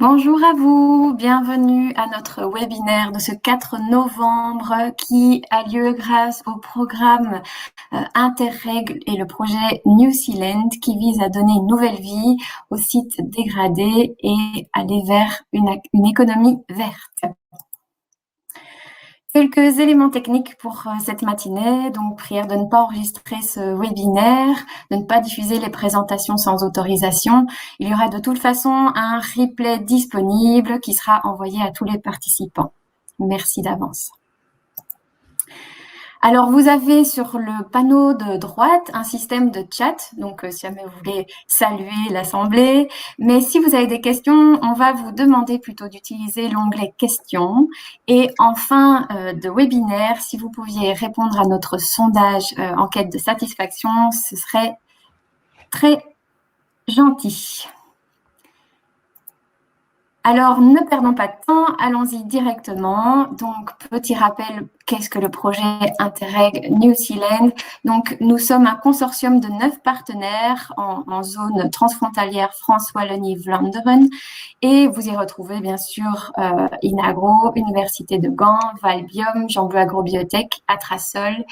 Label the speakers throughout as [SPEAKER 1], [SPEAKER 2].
[SPEAKER 1] Bonjour à vous, bienvenue à notre webinaire de ce 4 novembre qui a lieu grâce au programme Interreg et le projet New Zealand qui vise à donner une nouvelle vie aux sites dégradés et aller vers une économie verte. Quelques éléments techniques pour cette matinée, donc prière de ne pas enregistrer ce webinaire, de ne pas diffuser les présentations sans autorisation. Il y aura de toute façon un replay disponible qui sera envoyé à tous les participants. Merci d'avance. Alors, vous avez sur le panneau de droite un système de chat, donc si jamais vous voulez saluer l'Assemblée. Mais si vous avez des questions, on va vous demander plutôt d'utiliser l'onglet questions. Et en fin de webinaire, si vous pouviez répondre à notre sondage enquête de satisfaction, ce serait très gentil. Alors, ne perdons pas de temps, allons-y directement. Donc, petit rappel, qu'est-ce que le projet Interreg New Zealand? Donc, nous sommes un consortium de 9 partenaires en zone transfrontalière France-Wallonie-Vlaanderen. Et vous y retrouvez bien sûr Inagro, Université de Gand, Valbium, Jean-Bleu Agrobiotech, Atrasol,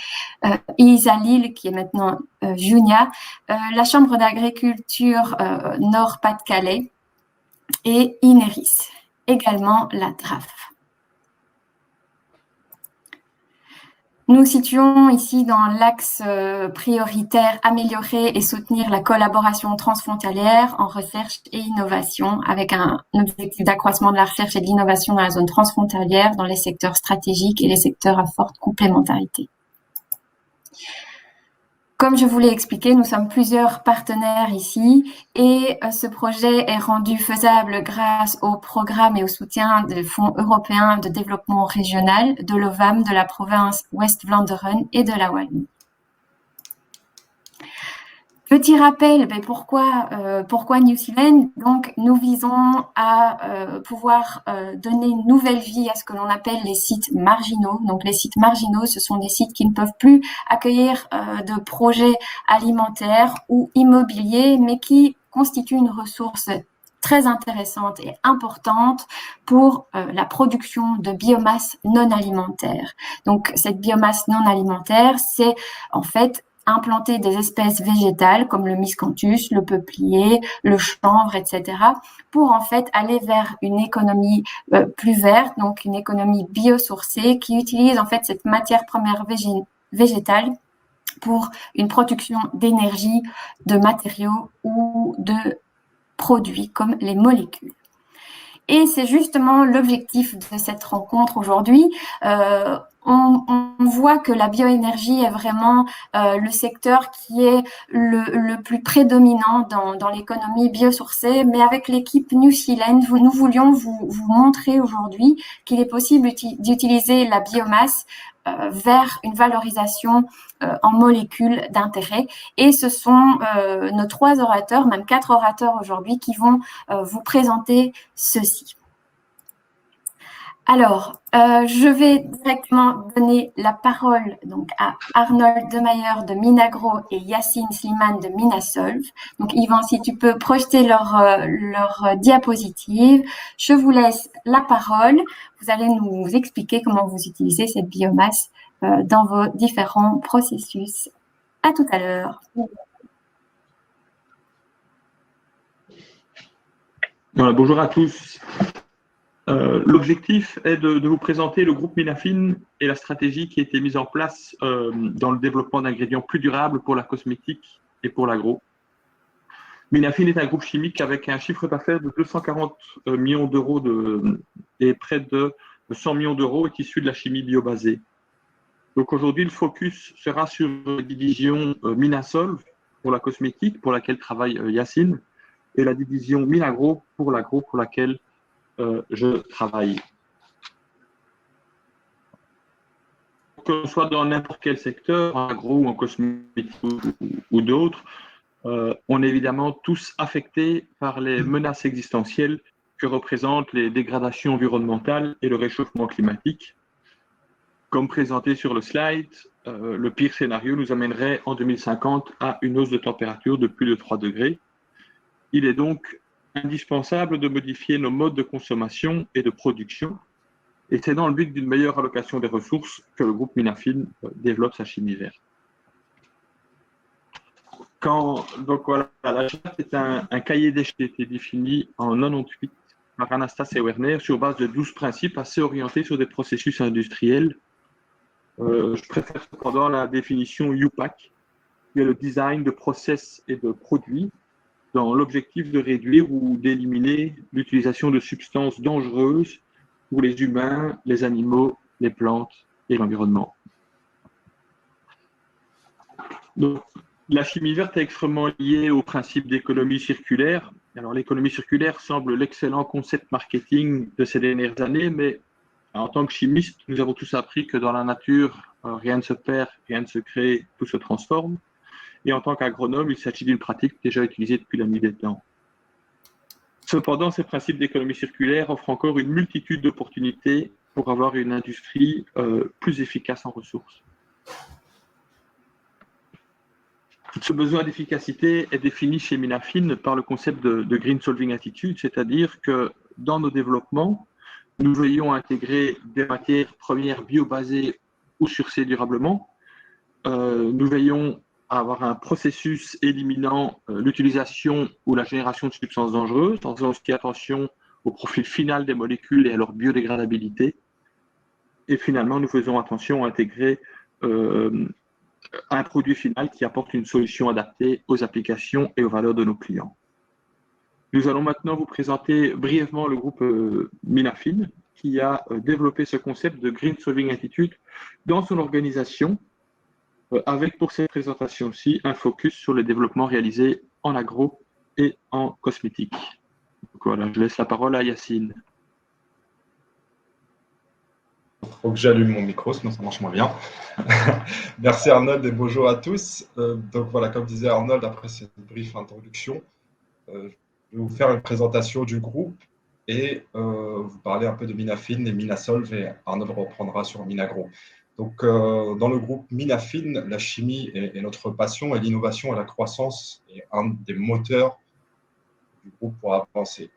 [SPEAKER 1] ISA Lille qui est maintenant Junia, la Chambre d'agriculture Nord-Pas-de-Calais, et Ineris, également la DRAF. Nous situons ici dans l'axe prioritaire améliorer et soutenir la collaboration transfrontalière en recherche et innovation avec un objectif d'accroissement de la recherche et de l'innovation dans la zone transfrontalière, dans les secteurs stratégiques et les secteurs à forte complémentarité. Comme je vous l'ai expliqué, nous sommes plusieurs partenaires ici et ce projet est rendu faisable grâce au programme et au soutien des fonds européens de développement régional, de l'OVAM, de la province West-Vlaanderen et de la Wallonie. Petit rappel, pourquoi New Zealand? Donc, nous visons à pouvoir donner une nouvelle vie à ce que l'on appelle les sites marginaux. Donc, les sites marginaux, ce sont des sites qui ne peuvent plus accueillir de projets alimentaires ou immobiliers, mais qui constituent une ressource très intéressante et importante pour la production de biomasse non alimentaire. Donc, cette biomasse non alimentaire, c'est en fait implanter des espèces végétales comme le miscanthus, le peuplier, le chanvre, etc., pour en fait aller vers une économie plus verte, donc une économie biosourcée qui utilise en fait cette matière première végétale pour une production d'énergie, de matériaux ou de produits comme les molécules. Et c'est justement l'objectif de cette rencontre aujourd'hui. On voit que la bioénergie est vraiment le secteur qui est le plus prédominant dans l'économie biosourcée, mais avec l'équipe New Zealand, nous voulions vous montrer aujourd'hui qu'il est possible d'utiliser la biomasse vers une valorisation en molécules d'intérêt. Et ce sont nos 3 orateurs, même 4 orateurs aujourd'hui, qui vont vous présenter ceci. Alors, je vais directement donner la parole donc à Arnold Demeyer de Minagro et Yacine Slimane de Minasolv. Donc, Yvan, si tu peux projeter leur diapositive. Je vous laisse la parole. Vous allez nous expliquer comment vous utilisez cette biomasse dans vos différents processus. À tout à l'heure.
[SPEAKER 2] Voilà, bonjour à tous. L'objectif est de vous présenter le groupe Minafin et la stratégie qui a été mise en place dans le développement d'ingrédients plus durables pour la cosmétique et pour l'agro. Minafin est un groupe chimique avec un chiffre d'affaires de 240 millions d'euros et près de 100 millions d'euros est issu de la chimie biobasée. Donc aujourd'hui, le focus sera sur la division Minasolv pour la cosmétique, pour laquelle travaille Yacine, et la division Minagro pour l'agro, pour laquelle je travaille. Que ce soit dans n'importe quel secteur, en agro ou en cosmétique ou d'autres, on est évidemment tous affectés par les menaces existentielles que représentent les dégradations environnementales et le réchauffement climatique. Comme présenté sur le slide, le pire scénario nous amènerait en 2050 à une hausse de température de plus de 3 degrés. Il est donc indispensable de modifier nos modes de consommation et de production. Et c'est dans le but d'une meilleure allocation des ressources que le groupe Minafin développe sa chimie verte. Donc voilà, la charte est un cahier des charges qui a été défini en 98 par Anastas et Werner sur base de 12 principes assez orientés sur des processus industriels. Je préfère cependant la définition UPAC, qui est le design de process et de produits dans l'objectif de réduire ou d'éliminer l'utilisation de substances dangereuses pour les humains, les animaux, les plantes et l'environnement. Donc, la chimie verte est extrêmement liée au principe d'économie circulaire. Alors, l'économie circulaire semble l'excellent concept marketing de ces dernières années, mais en tant que chimiste, nous avons tous appris que dans la nature, rien ne se perd, rien ne se crée, tout se transforme. Et en tant qu'agronome, il s'agit d'une pratique déjà utilisée depuis la nuit des temps. Cependant, ces principes d'économie circulaire offrent encore une multitude d'opportunités pour avoir une industrie plus efficace en ressources. Ce besoin d'efficacité est défini chez Minafin par le concept de Green Solving Attitude, c'est-à-dire que dans nos développements, nous veillons à intégrer des matières premières biobasées ou sourcées durablement. Nous veillons à avoir un processus éliminant l'utilisation ou la génération de substances dangereuses, en faisant aussi attention au profil final des molécules et à leur biodégradabilité. Et finalement, nous faisons attention à intégrer un produit final qui apporte une solution adaptée aux applications et aux valeurs de nos clients. Nous allons maintenant vous présenter brièvement le groupe Minafin, qui a développé ce concept de Green Solving Attitude dans son organisation, avec pour cette présentation aussi un focus sur le développement réalisé en agro et en cosmétique. Donc voilà, je laisse la parole à Yacine.
[SPEAKER 3] Il faut que j'allume mon micro, sinon ça marche moins bien. Merci Arnold et bonjour à tous. Donc voilà, comme disait Arnold, après cette brief introduction, je vais vous faire une présentation du groupe et vous parler un peu de Minafin et Minasolv, et Arnold reprendra sur Minagro. Donc dans le groupe Minafin, la chimie est notre passion et l'innovation et la croissance est un des moteurs du groupe pour avancer.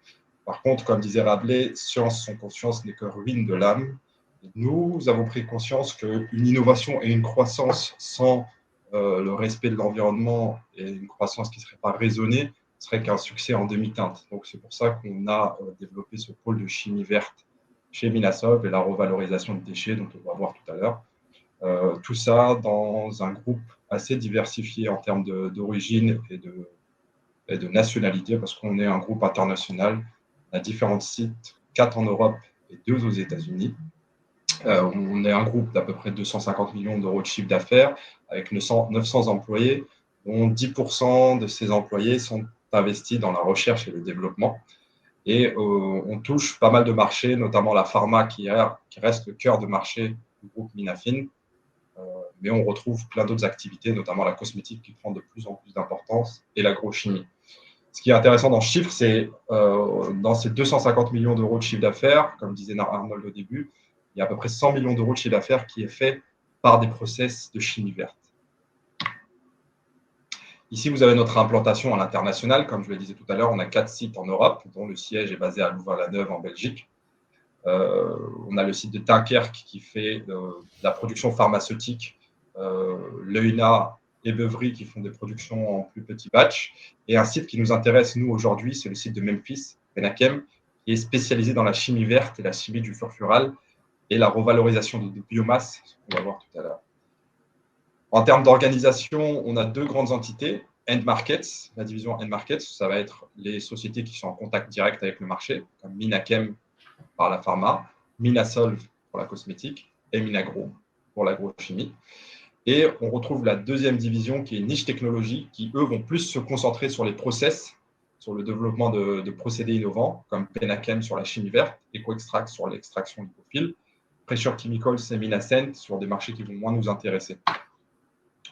[SPEAKER 3] Par contre, comme disait Rabelais, science sans conscience n'est que ruine de l'âme. Nous avons pris conscience qu'une innovation et une croissance sans le respect de l'environnement et une croissance qui ne serait pas raisonnée serait qu'un succès en demi-teinte. Donc, c'est pour ça qu'on a développé ce pôle de chimie verte chez Minasolv et la revalorisation de déchets, dont on va voir tout à l'heure. Tout ça dans un groupe assez diversifié en termes d'origine et de nationalité, parce qu'on est un groupe international. On a différents sites, 4 en Europe et 2 aux États-Unis. On est un groupe d'à peu près 250 millions d'euros de chiffre d'affaires avec 900 employés, dont 10% de ces employés sont investis dans la recherche et le développement. Et on touche pas mal de marchés, notamment la pharma qui reste le cœur de marché du groupe Minafin. Mais on retrouve plein d'autres activités, notamment la cosmétique qui prend de plus en plus d'importance et l'agrochimie. Ce qui est intéressant dans ce chiffre, c'est dans ces 250 millions d'euros de chiffre d'affaires, comme disait Arnold au début, il y a à peu près 100 millions d'euros de chiffre d'affaires qui est fait par des process de chimie verte. Ici, vous avez notre implantation à l'international. Comme je le disais tout à l'heure, on a 4 sites en Europe, dont le siège est basé à Louvain-la-Neuve en Belgique. On a le site de Dunkerque qui fait de la production pharmaceutique, Leuna et Beuvry qui font des productions en plus petits batchs. Et un site qui nous intéresse, nous, aujourd'hui, c'est le site de Memphis, Penakem, qui est spécialisé dans la chimie verte et la chimie du furfural et la revalorisation de biomasse, ce qu'on va voir tout à l'heure. En termes d'organisation, on a 2 grandes entités. End Markets, la division End Markets, ça va être les sociétés qui sont en contact direct avec le marché, comme Minachem par la pharma, Minasolv pour la cosmétique et Minagro pour l'agrochimie. Et on retrouve la deuxième division qui est Niche Technologie, qui eux vont plus se concentrer sur les process, sur le développement de procédés innovants, comme Penachem sur la chimie verte, EcoExtract sur l'extraction lipophile, Pressure Chemicals et Minascent sur des marchés qui vont moins nous intéresser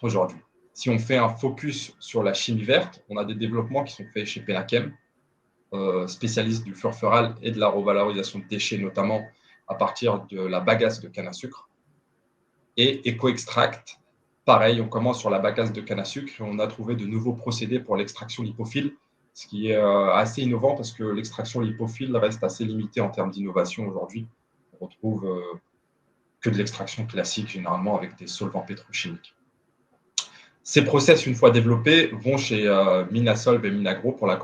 [SPEAKER 3] aujourd'hui. Si on fait un focus sur la chimie verte, on a des développements qui sont faits chez Penachem, spécialiste du furfural et de la revalorisation de déchets, notamment à partir de la bagasse de canne à sucre. Et EcoExtract, pareil, on commence sur la bagasse de canne à sucre et on a trouvé de nouveaux procédés pour l'extraction lipophile, ce qui est assez innovant parce que l'extraction lipophile reste assez limitée en termes d'innovation aujourd'hui. On retrouve que de l'extraction classique, généralement avec des solvants pétrochimiques. Ces process, une fois développés, vont chez Minasolv et Minagro pour la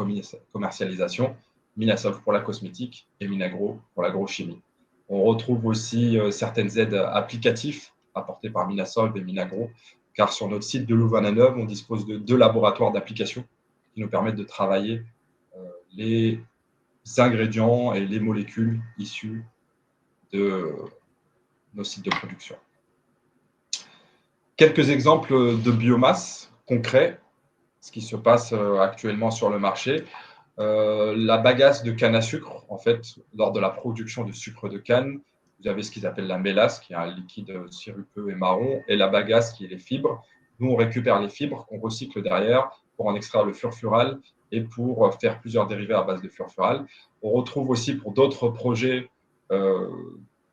[SPEAKER 3] commercialisation, Minasolv pour la cosmétique et Minagro pour l'agrochimie. On retrouve aussi certaines aides applicatives apportées par Minasolv et Minagro, car sur notre site de Louvain-la-Neuve, on dispose de 2 laboratoires d'application qui nous permettent de travailler les ingrédients et les molécules issues de nos sites de production. Quelques exemples de biomasse concrets, ce qui se passe actuellement sur le marché. La bagasse de canne à sucre, en fait, lors de la production de sucre de canne, vous avez ce qu'ils appellent la mélasse, qui est un liquide sirupeux et marron, et la bagasse, qui est les fibres. Nous, on récupère les fibres qu'on recycle derrière pour en extraire le furfural et pour faire plusieurs dérivés à base de furfural. On retrouve aussi pour d'autres projets,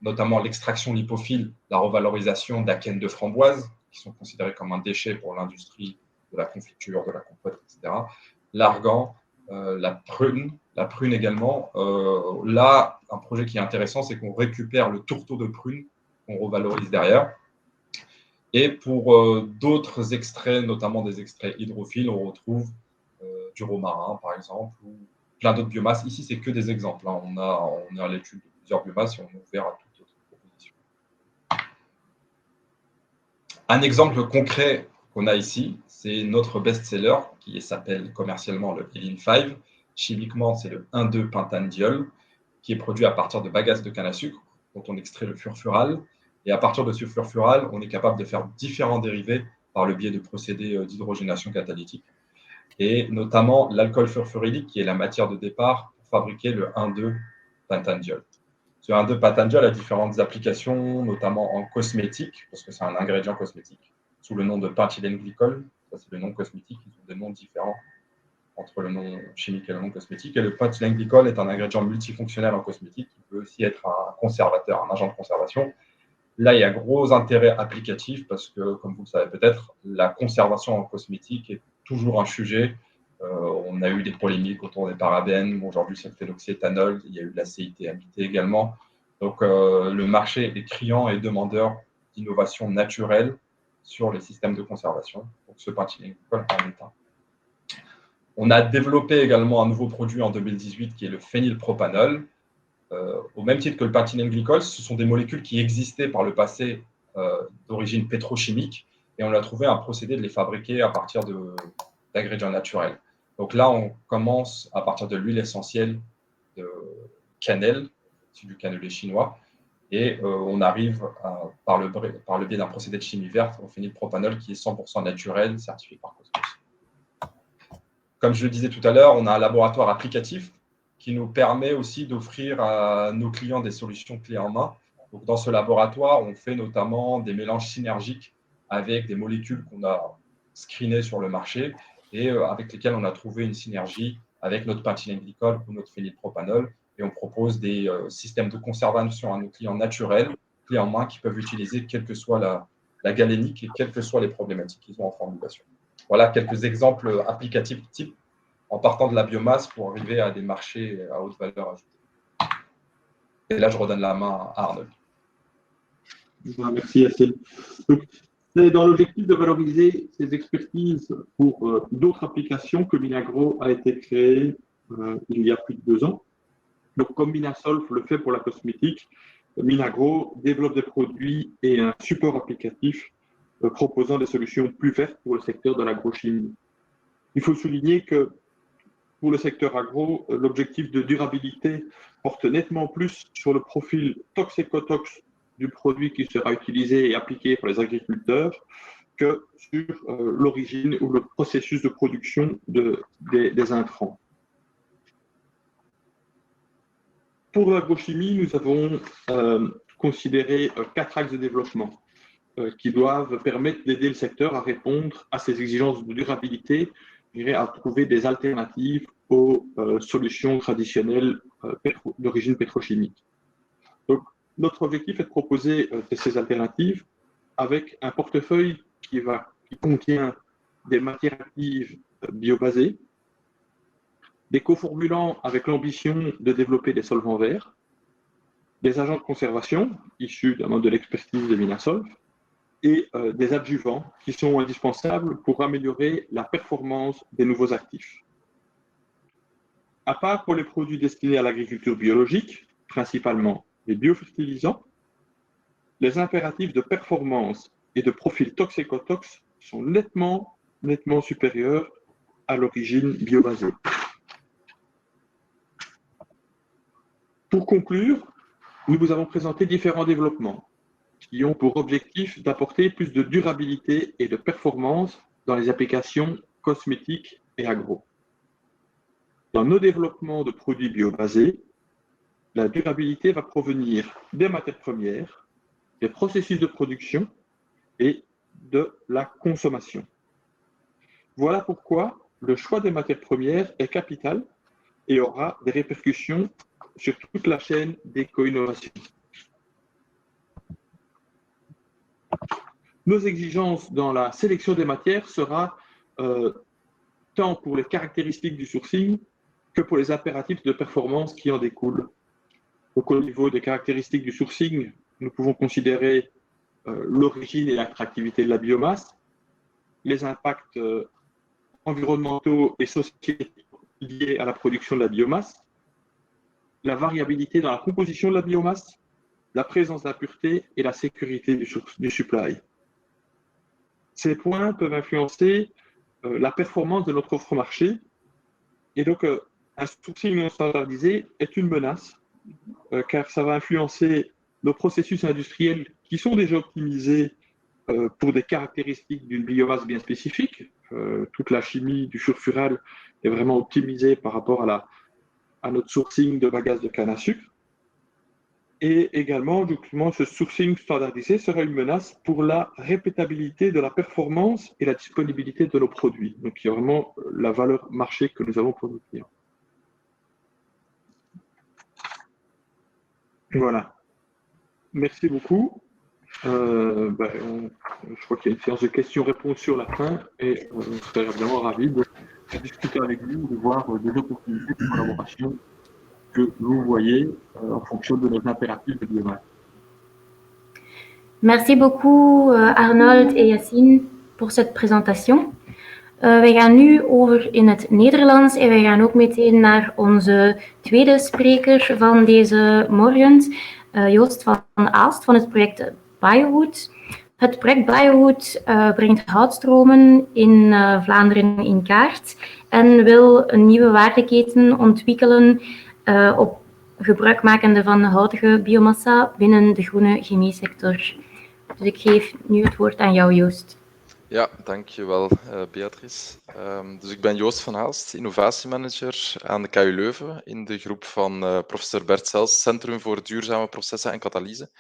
[SPEAKER 3] notamment l'extraction lipophile, la revalorisation d'acènes de framboise, qui sont considérés comme un déchet pour l'industrie de la confiture, de la compote, etc. L'argan, la prune également. Là, un projet qui est intéressant, c'est qu'on récupère le tourteau de prune qu'on revalorise derrière. Et pour d'autres extraits, notamment des extraits hydrophiles, on retrouve du romarin, par exemple, ou plein d'autres biomasses. Ici, c'est que des exemples. Hein. On est à l'étude de plusieurs biomasses et on est ouvert à toute autre proposition. Un exemple concret qu'on a ici, c'est notre best-seller qui s'appelle commercialement le Elin 5. Chimiquement, c'est le 1,2-pentanediol qui est produit à partir de bagasses de canne à sucre dont on extrait le furfural. Et à partir de ce furfural, on est capable de faire différents dérivés par le biais de procédés d'hydrogénation catalytique. Et notamment l'alcool furfurylique qui est la matière de départ pour fabriquer le 1,2-pentanediol. Ce 1,2-pentanediol a différentes applications, notamment en cosmétique, parce que c'est un ingrédient cosmétique, sous le nom de penthylène glycol. Ça, c'est le nom cosmétique. Ils ont des noms différents entre le nom chimique et le nom cosmétique. Et le penthylène glycol est un ingrédient multifonctionnel en cosmétique qui peut aussi être un conservateur, un agent de conservation. Là, il y a gros intérêt applicatif parce que, comme vous le savez peut-être, la conservation en cosmétique est toujours un sujet. On a eu des polémiques autour des parabènes. Aujourd'hui, c'est le phénoxyéthanol. Il y a eu de la CIT-MIT également. Donc, le marché est criant et demandeur d'innovation naturelle sur les systèmes de conservation. Donc, ce penthylène glycol en est un. On a développé également un nouveau produit en 2018 qui est le phénylpropanol. Au même titre que le penthylène glycol, ce sont des molécules qui existaient par le passé d'origine pétrochimique et on a trouvé un procédé de les fabriquer à partir d'ingrédients naturels. Donc là, on commence à partir de l'huile essentielle de cannelle, c'est du cannelé chinois, et on arrive par le biais d'un procédé de chimie verte au phénylpropanol qui est 100% naturel, certifié par Cosmos. Comme je le disais tout à l'heure, on a un laboratoire applicatif qui nous permet aussi d'offrir à nos clients des solutions clés en main. Donc, dans ce laboratoire, on fait notamment des mélanges synergiques avec des molécules qu'on a screenées sur le marché et avec lesquelles on a trouvé une synergie avec notre penthylène glycol ou notre phénylpropanol. Et on propose des systèmes de conservation à nos clients naturels, clés en main, qui peuvent utiliser quelle que soit la galénique et quelles que soient les problématiques qu'ils ont en formulation. Voilà quelques exemples applicatifs types en partant de la biomasse pour arriver à des marchés à haute valeur ajoutée. Et là, je redonne la main à Arnold.
[SPEAKER 2] Merci, Yassine. C'est dans l'objectif de valoriser ces expertises pour d'autres applications que Minagro a été créé il y a plus de 2 ans. Donc, comme Minasolv le fait pour la cosmétique, Minagro développe des produits et un support applicatif proposant des solutions plus vertes pour le secteur de l'agrochimie. Il faut souligner que pour le secteur agro, l'objectif de durabilité porte nettement plus sur le profil toxicotox du produit qui sera utilisé et appliqué par les agriculteurs que sur l'origine ou le processus de production des intrants. Pour l'agrochimie, nous avons considéré 4 axes de développement qui doivent permettre d'aider le secteur à répondre à ces exigences de durabilité, à trouver des alternatives aux solutions traditionnelles d'origine pétrochimique. Donc, notre objectif est de proposer ces alternatives avec un portefeuille qui contient des matières actives biobasées, des coformulants avec l'ambition de développer des solvants verts, des agents de conservation issus de l'expertise de Minasolv et des adjuvants qui sont indispensables pour améliorer la performance des nouveaux actifs. À part pour les produits destinés à l'agriculture biologique, principalement les biofertilisants, les impératifs de performance et de profil toxicotox sont nettement supérieurs à l'origine biobasée. Pour conclure, nous vous avons présenté différents développements qui ont pour objectif d'apporter plus de durabilité et de performance dans les applications cosmétiques et agro. Dans nos développements de produits biobasés, la durabilité va provenir des matières premières, des processus de production et de la consommation. Voilà pourquoi le choix des matières premières est capital et aura des répercussions sur toute la chaîne d'éco-innovation. Nos exigences dans la sélection des matières sera tant pour les caractéristiques du sourcing que pour les impératifs de performance qui en découlent. Donc, au niveau des caractéristiques du sourcing, nous pouvons considérer l'origine et l'attractivité de la biomasse, les impacts environnementaux et sociaux liés à la production de la biomasse, la variabilité dans la composition de la biomasse, la présence d'impuretés et la sécurité du supply. Ces points peuvent influencer la performance de notre offre marché et donc un sourcing non standardisé est une menace car ça va influencer nos processus industriels qui sont déjà optimisés pour des caractéristiques d'une biomasse bien spécifique. Toute la chimie du sulfural est vraiment optimisée par rapport à notre sourcing de bagages de canne à sucre. Et également, justement, ce sourcing standardisé sera une menace pour la répétabilité de la performance et la disponibilité de nos produits. Donc, il y a vraiment la valeur marché que nous avons pour nos clients. Voilà. Merci beaucoup. Je crois qu'il y a une séance de questions-réponses sur la fin et on serait vraiment ravis de discuter avec vous, de voir des opportunités de collaboration que vous voyez en fonction de nos impératifs de biomasse.
[SPEAKER 4] Merci beaucoup Arnold et Yassine pour cette présentation. Wij gaan nu over in het Nederlands en wij gaan ook meteen naar onze tweede spreker van deze morgen, Joost van Aalst van het project Biowood. Het project Biowood brengt houtstromen in Vlaanderen in kaart en wil een nieuwe waardeketen ontwikkelen op gebruikmakende van houtige biomassa binnen de groene chemiesector. Dus ik geef nu het woord aan jou, Joost.
[SPEAKER 5] Ja, dankjewel Beatrice. Dus ik ben Joost van Aalst, innovatiemanager aan de KU Leuven in de groep van professor Bert Sels, Centrum voor Duurzame Processen en Katalyse.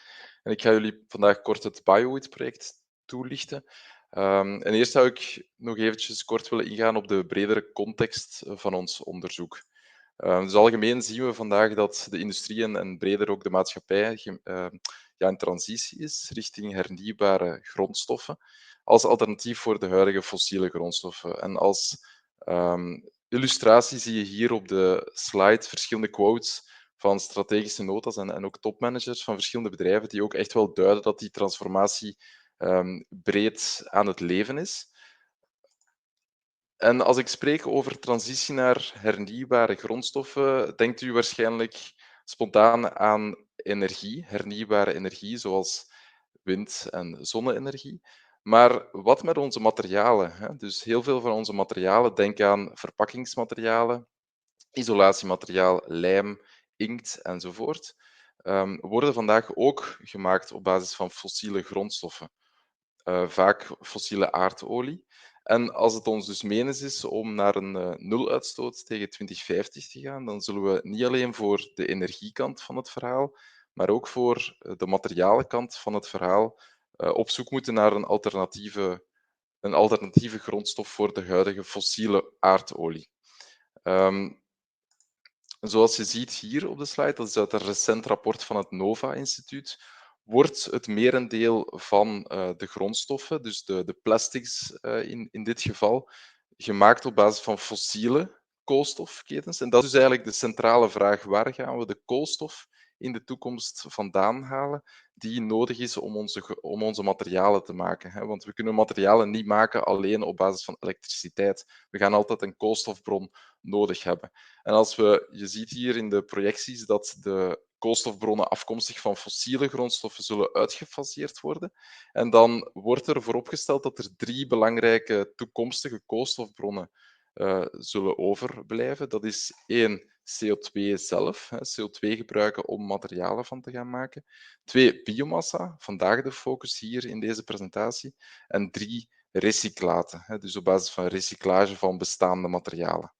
[SPEAKER 5] En ik ga jullie vandaag kort het Biowood-project toelichten. En eerst zou ik nog eventjes kort willen ingaan op de bredere context van ons onderzoek. Dus algemeen zien we vandaag dat de industrie en breder ook de maatschappij in transitie is richting hernieuwbare grondstoffen als alternatief voor de huidige fossiele grondstoffen. En als illustratie zie je hier op de slide verschillende quotes van strategische nota's en ook topmanagers van verschillende bedrijven die ook echt wel duiden dat die transformatie breed aan het leven is. En als ik spreek over transitie naar hernieuwbare grondstoffen, denkt u waarschijnlijk spontaan aan energie, hernieuwbare energie, zoals wind- en zonne-energie. Maar wat met onze materialen? Hè? Dus heel veel van onze materialen, denk aan verpakkingsmaterialen, isolatiemateriaal, lijm, inkt enzovoort, worden vandaag ook gemaakt op basis van fossiele grondstoffen, vaak fossiele aardolie. En als het ons dus menens is om naar een nuluitstoot tegen 2050 te gaan, dan zullen we niet alleen voor de energiekant van het verhaal, maar ook voor de materialenkant van het verhaal op zoek moeten naar een alternatieve grondstof voor de huidige fossiele aardolie. Zoals je ziet hier op de slide, dat is uit een recent rapport van het NOVA-instituut, wordt het merendeel van de grondstoffen, dus de plastics in dit geval, gemaakt op basis van fossiele koolstofketens. En dat is dus eigenlijk de centrale vraag. Waar gaan we de koolstof in de toekomst vandaan halen die nodig is om onze materialen te maken? Hè? Want we kunnen materialen niet maken alleen op basis van elektriciteit. We gaan altijd een koolstofbron nodig hebben. En je ziet hier in de projecties dat de koolstofbronnen afkomstig van fossiele grondstoffen zullen uitgefaseerd worden. En dan wordt er vooropgesteld dat er 3 belangrijke toekomstige koolstofbronnen zullen overblijven. Dat is 1, CO2 zelf, CO2 gebruiken om materialen van te gaan maken. 2, biomassa, vandaag de focus hier in deze presentatie. En 3, recyclaten, dus op basis van recyclage van bestaande materialen.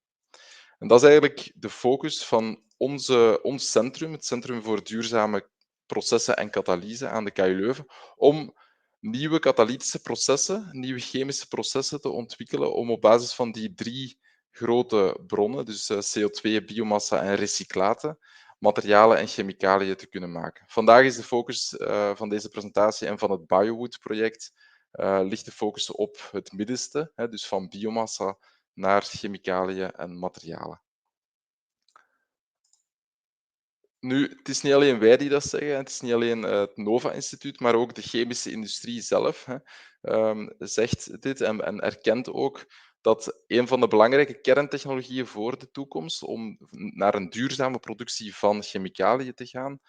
[SPEAKER 5] En dat is eigenlijk de focus van ons centrum, het Centrum voor Duurzame Processen en Katalyse aan de KU Leuven, om nieuwe katalytische processen, nieuwe chemische processen te ontwikkelen om op basis van die 3 grote bronnen, dus CO2, biomassa en recyclaten, materialen en chemicaliën te kunnen maken. Vandaag is de focus van deze presentatie en van het BioWood-project ligt de focus op het middenste, dus van biomassa naar chemicaliën en materialen. Nu, het is niet alleen wij die dat zeggen, het is niet alleen het NOVA-instituut, maar ook de chemische industrie zelf zegt dit en erkent ook dat een van de belangrijke kerntechnologieën voor de toekomst, om naar een duurzame productie van chemicaliën te gaan,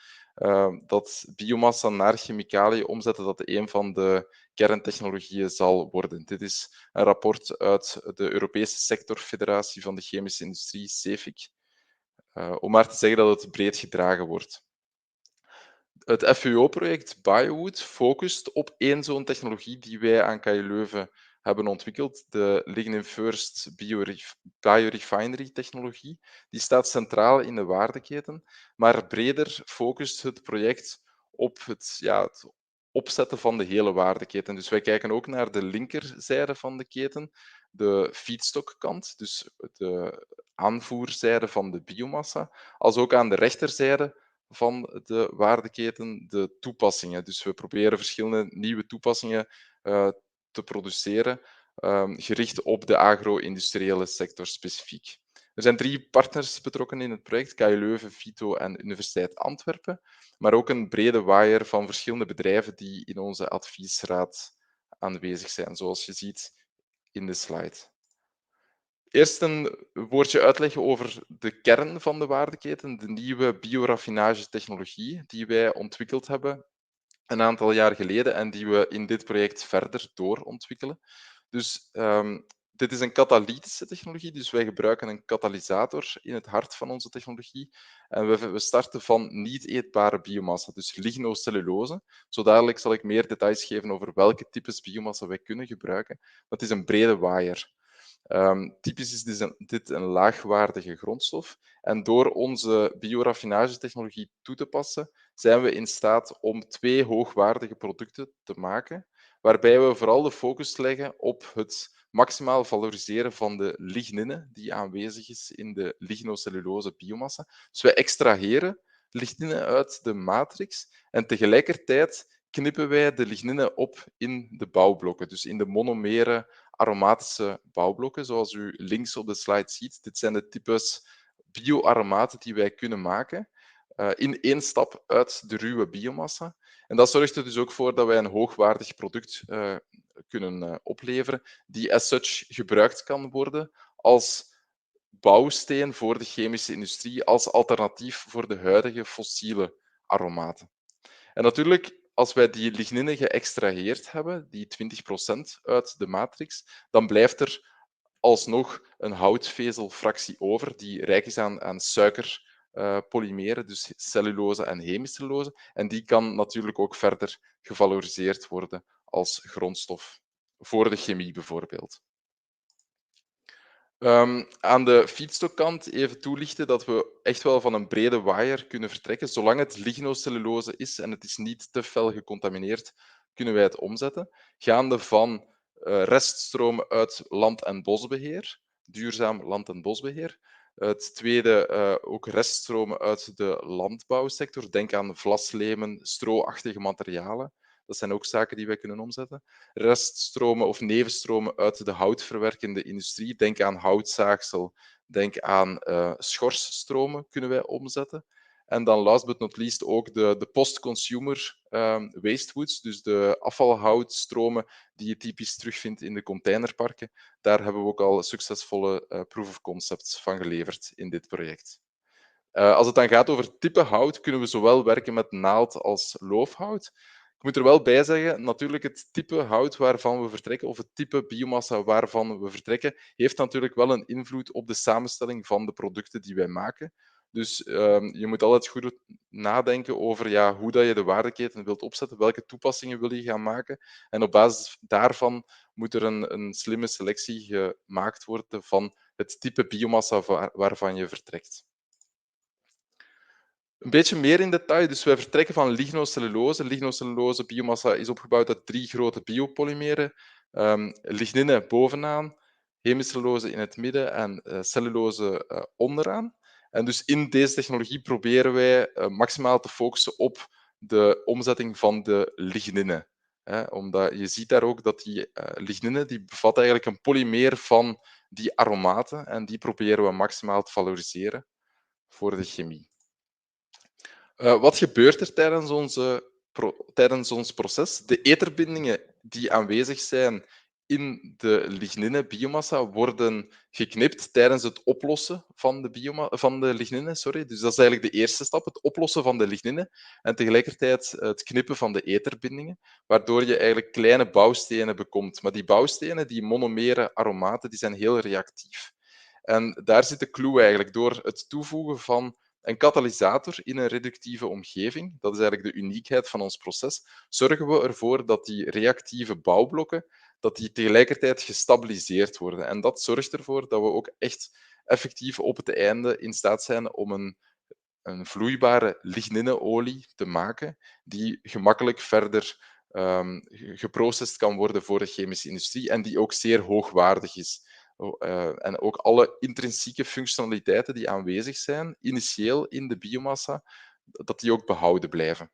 [SPEAKER 5] dat biomassa naar chemicaliën omzetten, dat een van de kerntechnologieën zal worden. Dit is een rapport uit de Europese sectorfederatie van de chemische industrie, CEFIC. Om maar te zeggen dat het breed gedragen wordt. Het FVO-project BioWood focust op één zo'n technologie die wij aan KU Leuven hebben ontwikkeld, de Lignin First Biorefinery technologie. Die staat centraal in de waardeketen, maar breder focust het project op het opzetten van de hele waardeketen. Dus wij kijken ook naar de linkerzijde van de keten, de feedstockkant, dus de aanvoerzijde van de biomassa, als ook aan de rechterzijde van de waardeketen de toepassingen. Dus we proberen verschillende nieuwe toepassingen te produceren, gericht op de agro-industriële sector specifiek. Er zijn 3 partners betrokken in het project, KU Leuven, Vito en Universiteit Antwerpen, maar ook een brede waaier van verschillende bedrijven die in onze adviesraad aanwezig zijn, zoals je ziet in de slide. Eerst een woordje uitleggen over de kern van de waardeketen, de nieuwe bioraffinage-technologie die wij ontwikkeld hebben een aantal jaar geleden en die we in dit project verder doorontwikkelen. Dus dit is een katalytische technologie, dus wij gebruiken een katalysator in het hart van onze technologie. En we starten van niet-eetbare biomassa, dus lignocellulose. Zo dadelijk zal ik meer details geven over welke types biomassa wij kunnen gebruiken. Dat is een brede waaier. Typisch is dit een laagwaardige grondstof. En door onze bioraffinage-technologie toe te passen, zijn we in staat om 2 hoogwaardige producten te maken, waarbij we vooral de focus leggen op het maximaal valoriseren van de lignine die aanwezig is in de lignocellulose biomassa. Dus wij extraheren lignine uit de matrix en tegelijkertijd knippen wij de lignine op in de bouwblokken, dus in de monomere aromatische bouwblokken, zoals u links op de slide ziet. Dit zijn de types bioaromaten die wij kunnen maken in 1 stap uit de ruwe biomassa. En dat zorgt er dus ook voor dat wij een hoogwaardig product kunnen opleveren, die as such gebruikt kan worden als bouwsteen voor de chemische industrie, als alternatief voor de huidige fossiele aromaten. En natuurlijk, als wij die lignine geëxtraheerd hebben, die 20% uit de matrix, dan blijft er alsnog een houtvezelfractie over die rijk is aan suikerpolymeren, dus cellulose en hemicellulose. En die kan natuurlijk ook verder gevaloriseerd worden als grondstof voor de chemie bijvoorbeeld. Aan de feedstockkant even toelichten dat we echt wel van een brede waaier kunnen vertrekken. Zolang het lignocellulose is en het is niet te fel gecontamineerd, kunnen wij het omzetten. Gaande van reststromen uit land- en bosbeheer, duurzaam land- en bosbeheer. Het tweede, ook reststromen uit de landbouwsector. Denk aan vlaslemen, stro-achtige materialen. Dat zijn ook zaken die wij kunnen omzetten. Reststromen of nevenstromen uit de houtverwerkende industrie. Denk aan houtzaagsel, Denk aan schorsstromen kunnen wij omzetten. En dan last but not least ook de post-consumer waste woods, dus de afvalhoutstromen die je typisch terugvindt in de containerparken. Daar hebben we ook al succesvolle proof of concepts van geleverd in dit project. Als het dan gaat over type hout, kunnen we zowel werken met naald als loofhout. Ik moet er wel bij zeggen, natuurlijk het type hout waarvan we vertrekken, of het type biomassa waarvan we vertrekken, heeft natuurlijk wel een invloed op de samenstelling van de producten die wij maken. Dus je moet altijd goed nadenken over hoe dat je de waardeketen wilt opzetten, welke toepassingen wil je gaan maken. En op basis daarvan moet er een slimme selectie gemaakt worden van het type biomassa waarvan je vertrekt. Een beetje meer in detail. Dus wij vertrekken van lignocellulose. Lignocellulose biomassa is opgebouwd uit 3 grote biopolymeren. Lignine bovenaan, hemicellulose in het midden en cellulose onderaan. En dus in deze technologie proberen wij maximaal te focussen op de omzetting van de lignine. Omdat je ziet daar ook dat die lignine die bevat eigenlijk een polymeer van die aromaten en die proberen we maximaal te valoriseren voor de chemie. Wat gebeurt er tijdens ons proces? De eterbindingen die aanwezig zijn in de lignine biomassa worden geknipt tijdens het oplossen van de lignine. Sorry. Dus dat is eigenlijk de eerste stap, het oplossen van de lignine en tegelijkertijd het knippen van de eterbindingen, waardoor je eigenlijk kleine bouwstenen bekomt. Maar die bouwstenen, die monomere aromaten, die zijn heel reactief. En daar zit de clue eigenlijk door het toevoegen van een katalysator in een reductieve omgeving. Dat is eigenlijk de uniekheid van ons proces. Zorgen we ervoor dat die reactieve bouwblokken dat die tegelijkertijd gestabiliseerd worden. En dat zorgt ervoor dat we ook echt effectief op het einde in staat zijn om een vloeibare lignineolie te maken die gemakkelijk verder geprocessed kan worden voor de chemische industrie en die ook zeer hoogwaardig is. En ook alle intrinsieke functionaliteiten die aanwezig zijn, initieel in de biomassa, dat die ook behouden blijven.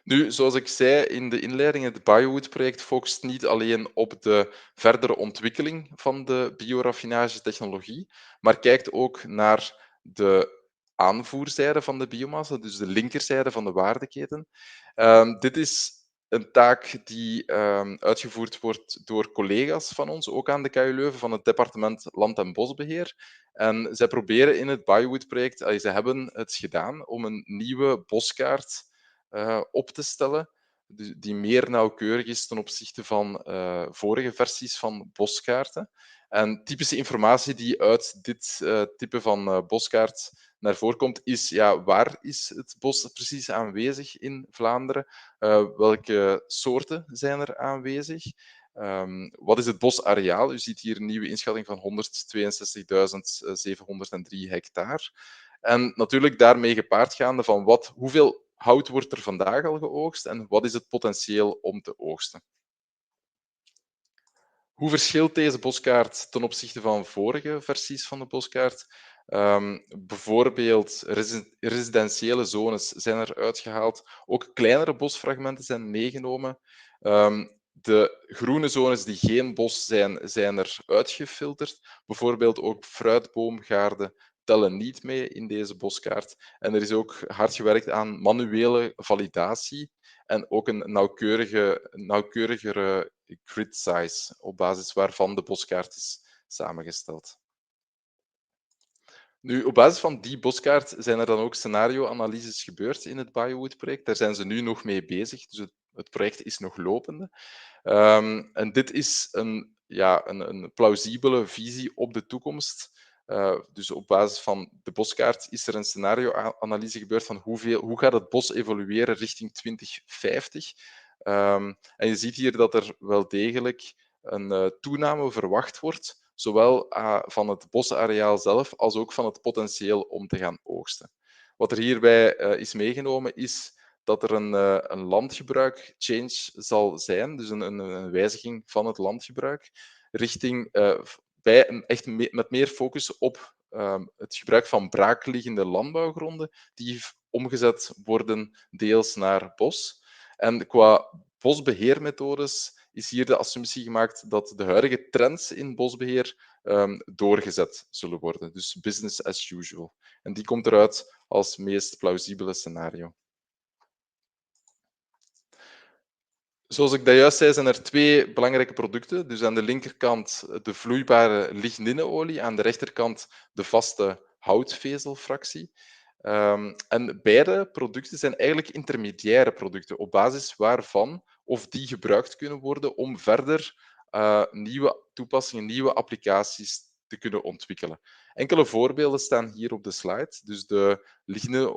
[SPEAKER 5] Nu, zoals ik zei in de inleiding, het BioWood-project focust niet alleen op de verdere ontwikkeling van de bioraffinage-technologie, maar kijkt ook naar de aanvoerzijde van de biomassa, dus de linkerzijde van de waardeketen. Dit is een taak die uitgevoerd wordt door collega's van ons, ook aan de KU Leuven, van het departement Land- en Bosbeheer. En zij proberen in het BioWood-project, ze hebben het gedaan om een nieuwe boskaart op te stellen, die meer nauwkeurig is ten opzichte van vorige versies van boskaarten. En typische informatie die uit dit type van boskaart naar voren komt, is waar is het bos precies aanwezig in Vlaanderen? Welke soorten zijn er aanwezig? Wat is het bosareaal? U ziet hier een nieuwe inschatting van 162.703 hectare. En natuurlijk daarmee gepaard gaande van hoeveel hout wordt er vandaag al geoogst en wat is het potentieel om te oogsten. Hoe verschilt deze boskaart ten opzichte van vorige versies van de boskaart? Bijvoorbeeld residentiële zones zijn er uitgehaald. Ook kleinere bosfragmenten zijn meegenomen. De groene zones die geen bos zijn, zijn er uitgefilterd. Bijvoorbeeld ook fruitboomgaarden tellen niet mee in deze boskaart. En er is ook hard gewerkt aan manuele validatie en ook een nauwkeurigere grid size, op basis waarvan de boskaart is samengesteld. Nu, op basis van die boskaart zijn er dan ook scenario-analyses gebeurd in het BioWood-project. Daar zijn ze nu nog mee bezig, dus het project is nog lopende. En dit is een plausibele visie op de toekomst. Dus op basis van de boskaart is er een scenario-analyse gebeurd van hoe gaat het bos evolueren richting 2050. En je ziet hier dat er wel degelijk een toename verwacht wordt, zowel van het bosareaal zelf als ook van het potentieel om te gaan oogsten. Wat er hierbij is meegenomen is dat er een landgebruik-change zal zijn, dus een wijziging van het landgebruik, richting echt met meer focus op het gebruik van braakliggende landbouwgronden die omgezet worden deels naar bos. En qua bosbeheermethodes is hier de assumptie gemaakt dat de huidige trends in bosbeheer doorgezet zullen worden. Dus business as usual. En die komt eruit als meest plausibele scenario. Zoals ik dat juist zei, zijn er 2 belangrijke producten. Dus aan de linkerkant de vloeibare lignineolie, aan de rechterkant de vaste houtvezelfractie. En beide producten zijn eigenlijk intermediaire producten, op basis waarvan of die gebruikt kunnen worden om verder nieuwe toepassingen, nieuwe applicaties te kunnen ontwikkelen. Enkele voorbeelden staan hier op de slide. Dus de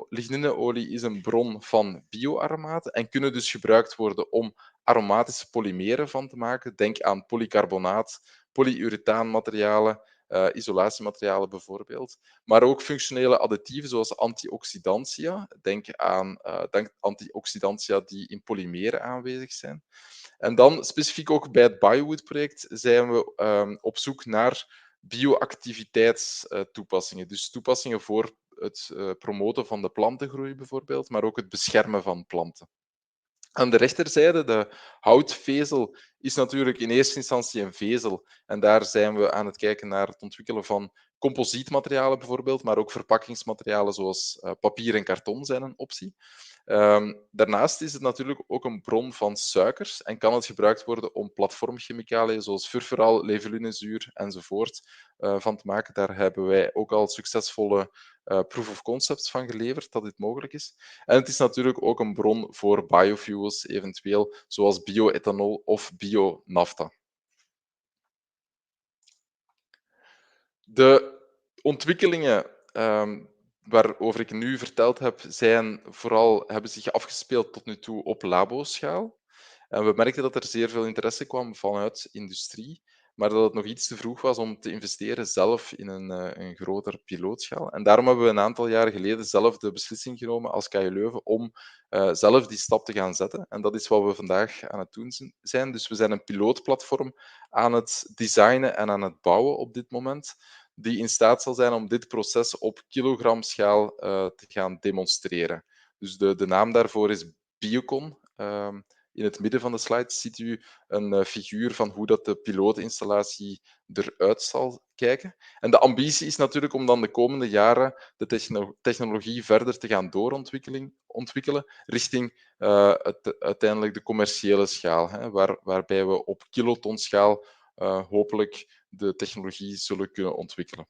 [SPEAKER 5] lignineolie is een bron van bioaromaten en kunnen dus gebruikt worden om aromatische polymeren van te maken. Denk aan polycarbonaat, polyurethaanmaterialen, isolatiematerialen bijvoorbeeld. Maar ook functionele additieven zoals antioxidantia. Denk aan antioxidantia die in polymeren aanwezig zijn. En dan specifiek ook bij het BioWood-project zijn we op zoek naar bioactiviteitstoepassingen. Dus toepassingen voor het promoten van de plantengroei bijvoorbeeld, maar ook het beschermen van planten. Aan de rechterzijde, de houtvezel, is natuurlijk in eerste instantie een vezel. En daar zijn we aan het kijken naar het ontwikkelen van composietmaterialen bijvoorbeeld, maar ook verpakkingsmaterialen zoals papier en karton zijn een optie. Daarnaast is het natuurlijk ook een bron van suikers en kan het gebruikt worden om platformchemicaliën zoals furfural, levulinezuur enzovoort van te maken. Daar hebben wij ook al succesvolle proof of concepts van geleverd dat dit mogelijk is. En het is natuurlijk ook een bron voor biofuels, eventueel zoals bioethanol of bionafta. De ontwikkelingen waarover ik nu verteld heb, hebben zich afgespeeld tot nu toe op laboschaal. En we merkten dat er zeer veel interesse kwam vanuit industrie, maar dat het nog iets te vroeg was om te investeren zelf in een groter pilootschaal. En daarom hebben we een aantal jaren geleden zelf de beslissing genomen als KU Leuven om zelf die stap te gaan zetten. En dat is wat we vandaag aan het doen zijn. Dus we zijn een pilootplatform aan het designen en aan het bouwen op dit moment, die in staat zal zijn om dit proces op kilogramschaal te gaan demonstreren. Dus de naam daarvoor is Biocon. In het midden van de slide ziet u een figuur van hoe dat de pilootinstallatie eruit zal kijken. En de ambitie is natuurlijk om dan de komende jaren de technologie verder te gaan doorontwikkelen richting uiteindelijk de commerciële schaal, waarbij we op kilotonschaal hopelijk de technologie zullen kunnen ontwikkelen.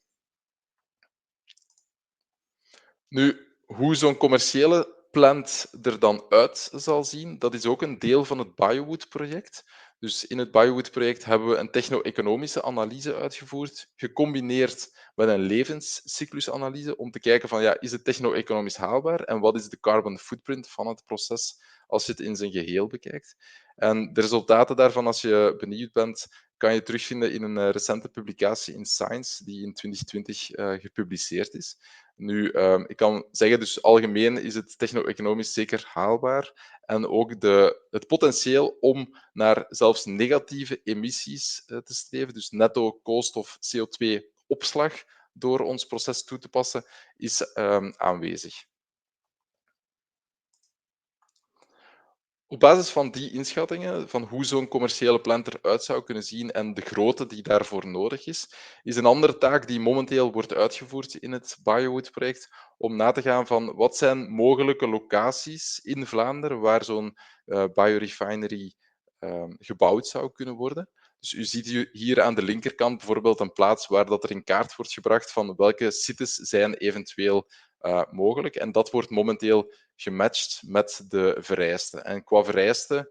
[SPEAKER 5] Nu, hoe zo'n commerciële plant er dan uit zal zien, dat is ook een deel van het BioWood-project. Dus in het BioWood-project hebben we een techno-economische analyse uitgevoerd, gecombineerd met een levenscyclusanalyse, om te kijken van, is het techno-economisch haalbaar en wat is de carbon footprint van het proces als je het in zijn geheel bekijkt. En de resultaten daarvan, als je benieuwd bent, kan je terugvinden in een recente publicatie in Science, die in 2020 gepubliceerd is. Nu, ik kan zeggen, dus algemeen is het techno-economisch zeker haalbaar en ook het potentieel om naar zelfs negatieve emissies te streven, dus netto koolstof CO2-opslag door ons proces toe te passen, is aanwezig. Op basis van die inschattingen, van hoe zo'n commerciële plant eruit zou kunnen zien en de grootte die daarvoor nodig is een andere taak die momenteel wordt uitgevoerd in het BioWood-project om na te gaan van wat zijn mogelijke locaties in Vlaanderen waar zo'n biorefinery gebouwd zou kunnen worden. Dus u ziet hier aan de linkerkant bijvoorbeeld een plaats waar dat er in kaart wordt gebracht van welke sites zijn eventueel mogelijk. En dat wordt momenteel gematcht met de vereisten. En qua vereisten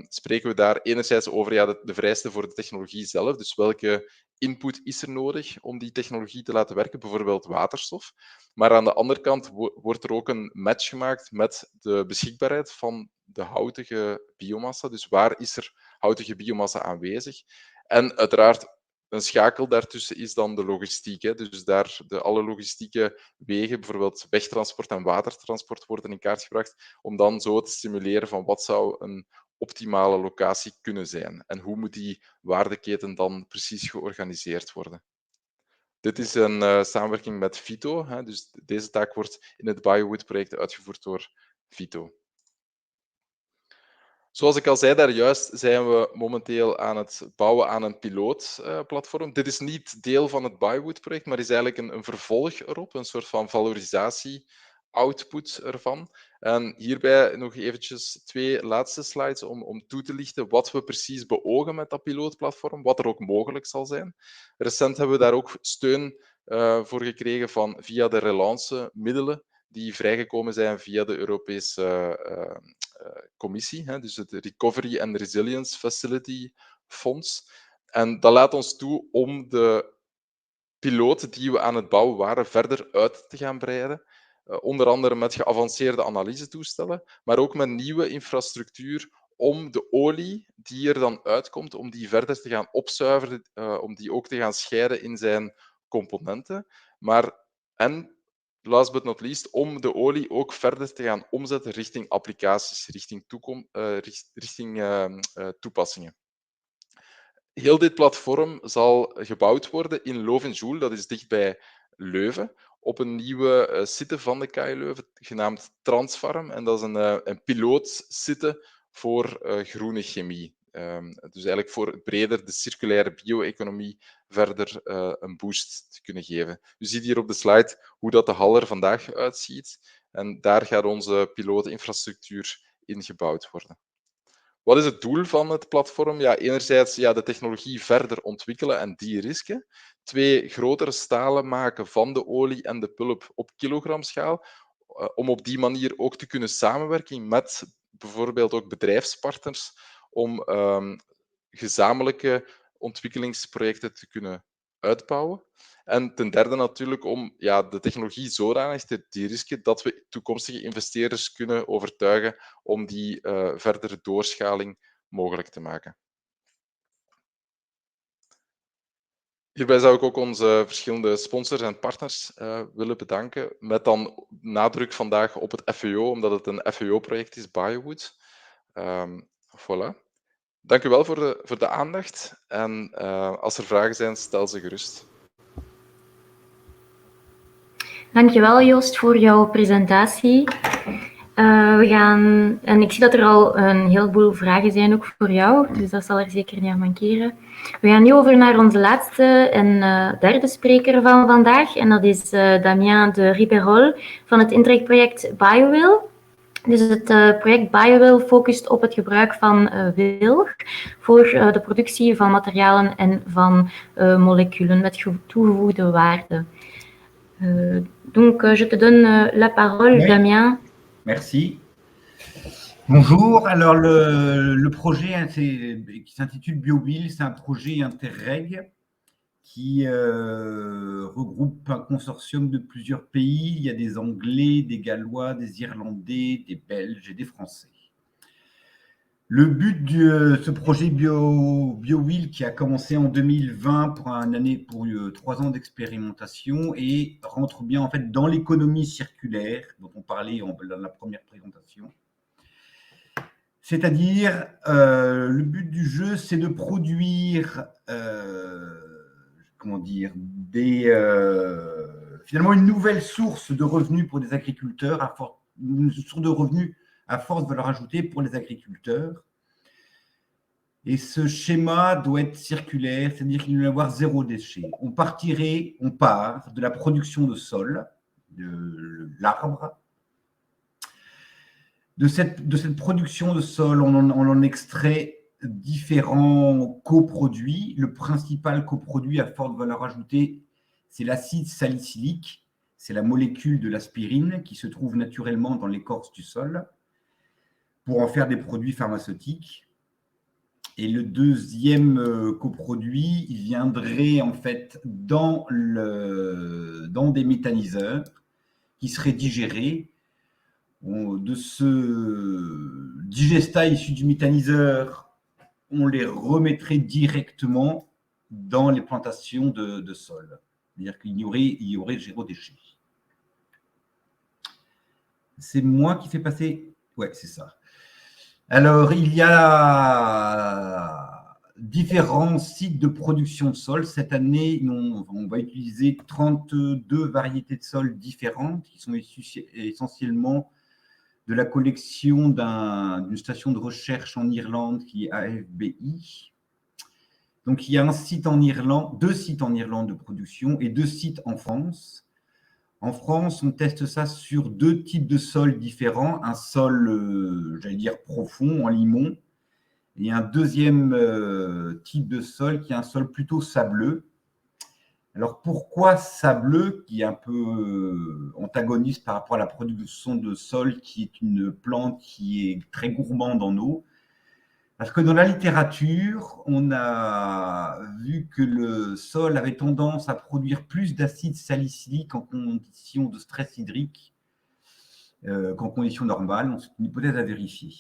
[SPEAKER 5] spreken we daar enerzijds over de vereisten voor de technologie zelf. Dus welke input is er nodig om die technologie te laten werken, bijvoorbeeld waterstof. Maar aan de andere kant wordt er ook een match gemaakt met de beschikbaarheid van de houtige biomassa. Dus waar is er houtige biomassa aanwezig? En uiteraard een schakel daartussen is dan de logistiek. Hè. Dus daar alle logistieke wegen, bijvoorbeeld wegtransport en watertransport, worden in kaart gebracht om dan zo te stimuleren van wat zou een optimale locatie kunnen zijn en hoe moet die waardeketen dan precies georganiseerd worden. Dit is een samenwerking met Vito. Hè. Dus deze taak wordt in het BioWood-project uitgevoerd door Vito. Zoals ik al zei daarjuist, zijn we momenteel aan het bouwen aan een pilootplatform. Dit is niet deel van het Biowood-project, maar is eigenlijk een vervolg erop, een soort van valorisatie-output ervan. En hierbij nog eventjes 2 laatste slides om toe te lichten wat we precies beogen met dat pilootplatform, wat er ook mogelijk zal zijn. Recent hebben we daar ook steun voor gekregen via de relance-middelen die vrijgekomen zijn via de Europese Commissie, dus het Recovery and Resilience Facility Fonds. En dat laat ons toe om de piloten die we aan het bouwen waren verder uit te gaan breiden. Onder andere met geavanceerde analysetoestellen, maar ook met nieuwe infrastructuur om de olie die er dan uitkomt, om die verder te gaan opzuiveren, om die ook te gaan scheiden in zijn componenten. En last but not least, om de olie ook verder te gaan omzetten richting applicaties, richting toepassingen. Heel dit platform zal gebouwd worden in Lovenjoul, dat is dichtbij Leuven, op een nieuwe site van de KU Leuven, genaamd Transfarm. En dat is een pilootsite voor groene chemie. Dus eigenlijk voor breder de circulaire bio-economie verder een boost te kunnen geven. U ziet hier op de slide hoe dat de hal er vandaag uitziet. En daar gaat onze pilootinfrastructuur in gebouwd worden. Wat is het doel van het platform? Ja, enerzijds de technologie verder ontwikkelen en de-risken. 2, grotere stalen maken van de olie en de pulp op kilogramschaal, om op die manier ook te kunnen samenwerken met bijvoorbeeld ook bedrijfspartners, om gezamenlijke ontwikkelingsprojecten te kunnen uitbouwen. En ten derde natuurlijk om de technologie zodanig te de-risken dat we toekomstige investeerders kunnen overtuigen om die verdere doorschaling mogelijk te maken. Hierbij zou ik ook onze verschillende sponsors en partners willen bedanken, met dan nadruk vandaag op het FVO, omdat het een FVO-project is, Biowood. Voilà. Dank u wel voor de aandacht en als er vragen zijn, stel ze gerust.
[SPEAKER 4] Dankjewel Joost voor jouw presentatie. En ik zie dat er al een heleboel vragen zijn ook voor jou, dus dat zal er zeker niet aan mankeren. We gaan nu over naar onze laatste en derde spreker van vandaag en dat is Damien de Riberol van het Interreg-project BioWill. Dus het project BioWill focust op het gebruik van wilg voor de productie van materialen en van moleculen met toegevoegde waarde. Donc, je te donne la parole, oui. Damien.
[SPEAKER 6] Merci. Bonjour. Alors, le projet qui s'intitule BioWill, c'est un projet Interreg qui regroupe un consortium de plusieurs pays. Il y a des Anglais, des Gallois, des Irlandais, des Belges et des Français. Le but de ce projet BioWill qui a commencé en 2020 pour 3 ans d'expérimentation et rentre bien en fait dans l'économie circulaire dont on parlait dans la première présentation. C'est-à-dire, le but du jeu, c'est de produire, finalement une nouvelle source de revenus pour des agriculteurs, une source de revenus à forte valeur ajoutée pour les agriculteurs. Et ce schéma doit être circulaire, c'est-à-dire qu'il doit y avoir 0 déchet. On part de la production de sol, de l'arbre. De cette production de sol, on en extrait différents coproduits. Le principal coproduit à forte valeur ajoutée, c'est l'acide salicylique. C'est la molécule de l'aspirine qui se trouve naturellement dans l'écorce du sol pour en faire des produits pharmaceutiques. Et le deuxième coproduit, il viendrait en fait dans des méthaniseurs qui seraient digérés. De ce digestat issu du méthaniseur, on les remettrait directement dans les plantations de sol. C'est-à-dire qu'il y aurait 0 déchet. C'est moi qui fais passer... Ouais, c'est ça. Alors, il y a différents sites de production de sol. Cette année, on va utiliser 32 variétés de sol différentes qui sont issues essentiellement de la collection d'une station de recherche en Irlande qui est AFBI. Donc, il y a un site en Irlande, 2 sites en Irlande de production et 2 sites en France. En France, on teste ça sur 2 types de sols différents. Un sol, j'allais dire, profond, en limon, et un deuxième type de sol qui est un sol plutôt sableux. Alors, pourquoi sableux, qui est un peu antagoniste par rapport à la production de sol, qui est une plante qui est très gourmande en eau? Parce que dans la littérature, on a vu que le sol avait tendance à produire plus d'acide salicylique en conditions de stress hydrique qu'en conditions normales. C'est une hypothèse à vérifier.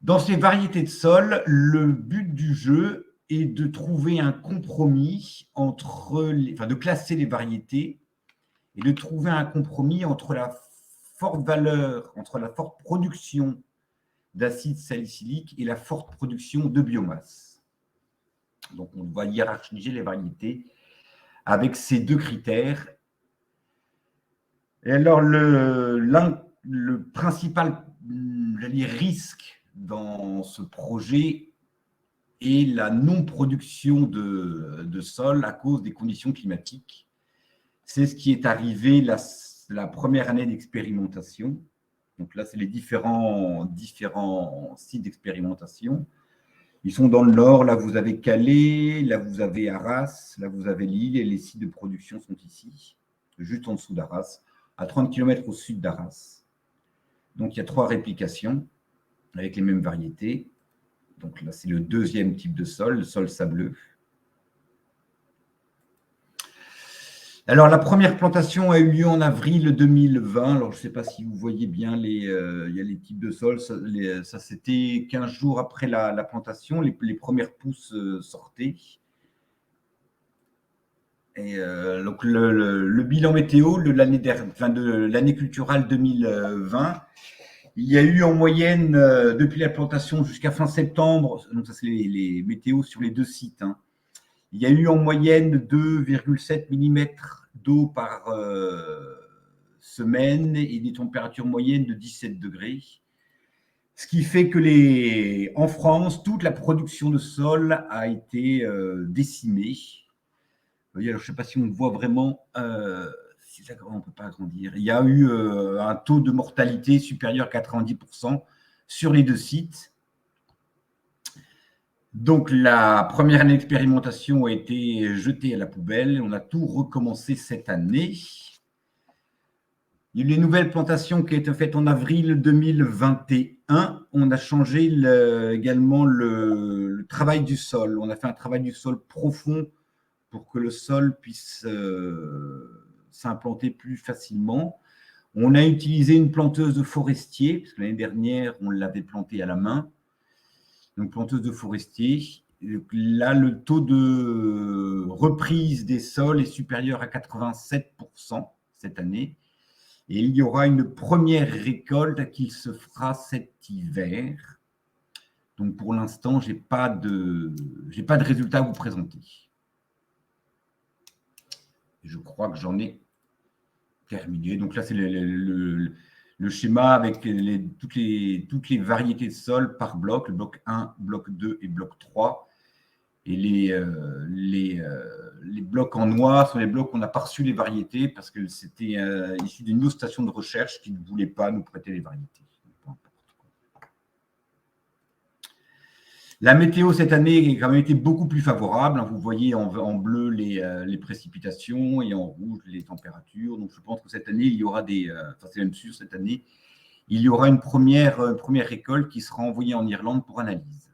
[SPEAKER 6] Dans ces variétés de sol, le but du jeu est de trouver un compromis de classer les variétés et de trouver un compromis entre la forte valeur, entre la forte production d'acide salicylique et la forte production de biomasse. Donc, on va hiérarchiser les variétés avec ces 2 critères. Et alors, le principal risque dans ce projet est la non-production de sol à cause des conditions climatiques. C'est ce qui est arrivé la première année d'expérimentation. Donc là, c'est les différents sites d'expérimentation. Ils sont dans le nord. Là, vous avez Calais, là, vous avez Arras, là, vous avez Lille, et les sites de production sont ici, juste en dessous d'Arras, à 30 km au sud d'Arras. Donc, il y a 3 réplications avec les mêmes variétés. Donc là, c'est le deuxième type de sol, le sol sableux. Alors, la première plantation a eu lieu en avril 2020. Alors, je ne sais pas si vous voyez bien, il y a les types de sols. Ça c'était 15 jours après la plantation. Les premières pousses sortaient. Et donc, le bilan météo de l'année culturale 2020, il y a eu en moyenne, depuis la plantation jusqu'à fin septembre, donc ça c'est les météos sur les 2 sites, hein. Il y a eu en moyenne 2,7 mm d'eau par semaine et des températures moyennes de 17 degrés. Ce qui fait que en France, toute la production de sol a été décimée. Vous voyez, alors je ne sais pas si on voit vraiment, si ça, on ne peut pas agrandir. Il y a eu un taux de mortalité supérieur à 90% sur les 2 sites. Donc, la première année d'expérimentation a été jetée à la poubelle. On a tout recommencé cette année. Il y a eu les nouvelles plantations qui ont été faites en avril 2021. On a changé également le travail du sol. On a fait un travail du sol profond pour que le sol puisse s'implanter plus facilement. On a utilisé une planteuse de forestier, parce que l'année dernière, on l'avait plantée à la main. Donc, planteuse de forestier. Là, le taux de reprise des sols est supérieur à 87% cette année. Et il y aura une première récolte qui se fera cet hiver. Donc, pour l'instant, je n'ai pas de résultats à vous présenter. Je crois que j'en ai terminé. Donc là, c'est le schéma avec toutes les variétés de sols par bloc, le bloc 1, bloc 2 et bloc 3. Et les blocs en noir sont les blocs qu'on n'a pas reçu les variétés parce que c'était issu d'une autre station de recherche qui ne voulait pas nous prêter les variétés. La météo cette année a quand même été beaucoup plus favorable. Vous voyez en bleu les précipitations et en rouge les températures. Donc, je pense que cette année, il y aura c'est même sûr, cette année, il y aura une première récolte qui sera envoyée en Irlande pour analyse.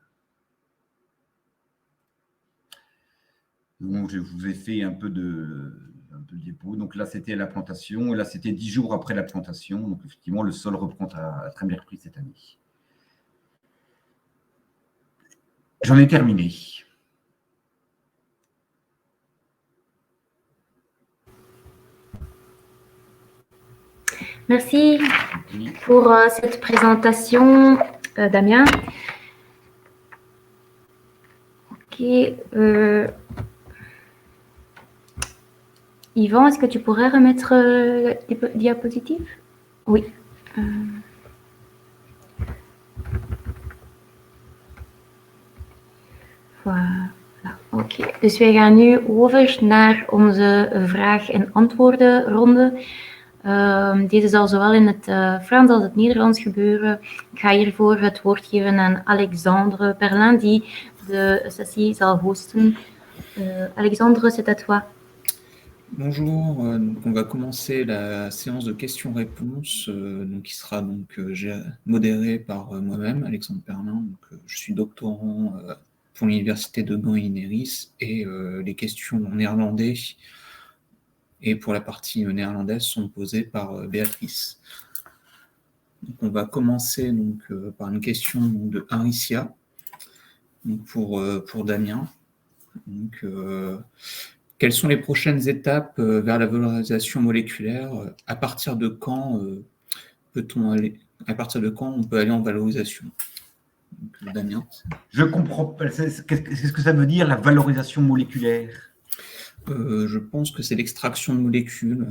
[SPEAKER 6] Donc, je vous ai fait un peu de diapo. Donc là, c'était la plantation. Et là, c'était 10 jours après la plantation. Donc, effectivement, le sol reprend à très bien repris cette année. J'en ai terminé.
[SPEAKER 4] Merci pour cette présentation, Damien. Ok. Yvan, est-ce que tu pourrais remettre les diapositives? Oui, Voilà, oké. Dus wij gaan nu over naar onze vraag- en antwoordenronde. Deze zal zowel in het Frans als het Nederlands gebeuren. Ik ga hiervoor het woord geven aan Alexandre Perlin, die de sessie zal hosten. Alexandre, c'est à toi.
[SPEAKER 7] Bonjour, donc on va commencer la séance de questions-réponses qui sera modérée par moi-même, Alexandre Perlin. Je suis doctorant pour l'université de Gand et Ineris et les questions en néerlandais et pour la partie néerlandaise sont posées par Béatrice. Donc on va commencer par une question de Aricia pour Damien. Quelles sont les prochaines étapes vers la valorisation moléculaire? À partir de quand on peut aller en valorisation? Donc, Damien.
[SPEAKER 6] Je comprends pas. Qu'est-ce que ça veut dire, la valorisation moléculaire?
[SPEAKER 7] Je pense que c'est l'extraction de molécules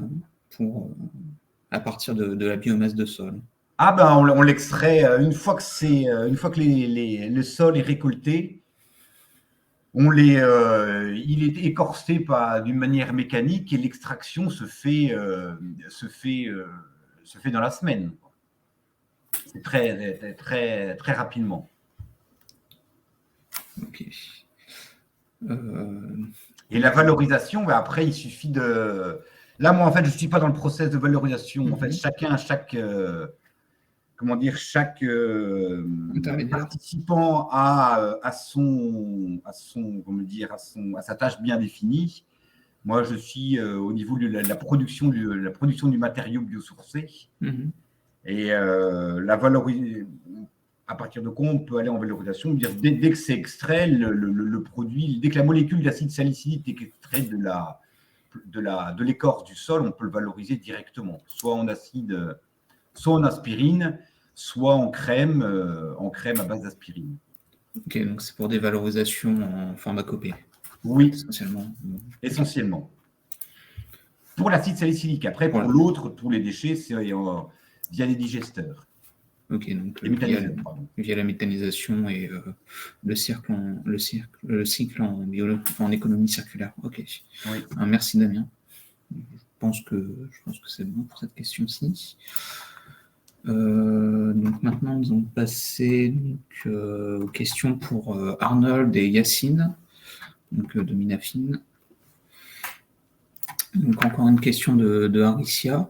[SPEAKER 7] à partir de la biomasse de sol.
[SPEAKER 6] Ah ben, on l'extrait une fois que le sol est récolté. Il est écorcé d'une manière mécanique et l'extraction se fait dans la semaine. C'est très, très, très rapidement.
[SPEAKER 7] Ok.
[SPEAKER 6] Et la valorisation, après, il suffit de... Là, moi, en fait, je ne suis pas dans le process de valorisation. En fait, chaque participant a sa tâche bien définie. Moi, je suis au niveau de la production du matériau biosourcé. Et la valorisation, à partir de quoi on peut aller en valorisation, dès que c'est extrait, le produit, dès que la molécule d'acide salicylique est extraite de l'écorce du sol, on peut le valoriser directement, soit en acide, soit en aspirine, soit en crème à base d'aspirine.
[SPEAKER 7] Ok, donc c'est pour des valorisations en pharmacopée.
[SPEAKER 6] Oui,
[SPEAKER 7] essentiellement.
[SPEAKER 6] Pour l'acide salicylique. Après, pour l'autre, tous les déchets, c'est via les digesteurs.
[SPEAKER 7] Ok, donc via la méthanisation et le cycle en économie circulaire. Ok.
[SPEAKER 6] Oui.
[SPEAKER 7] Merci Damien. Je pense que c'est bon pour cette question-ci. Donc maintenant, nous allons passer aux questions pour Arnold et Yacine, de Minafin. Donc encore une question de Aricia.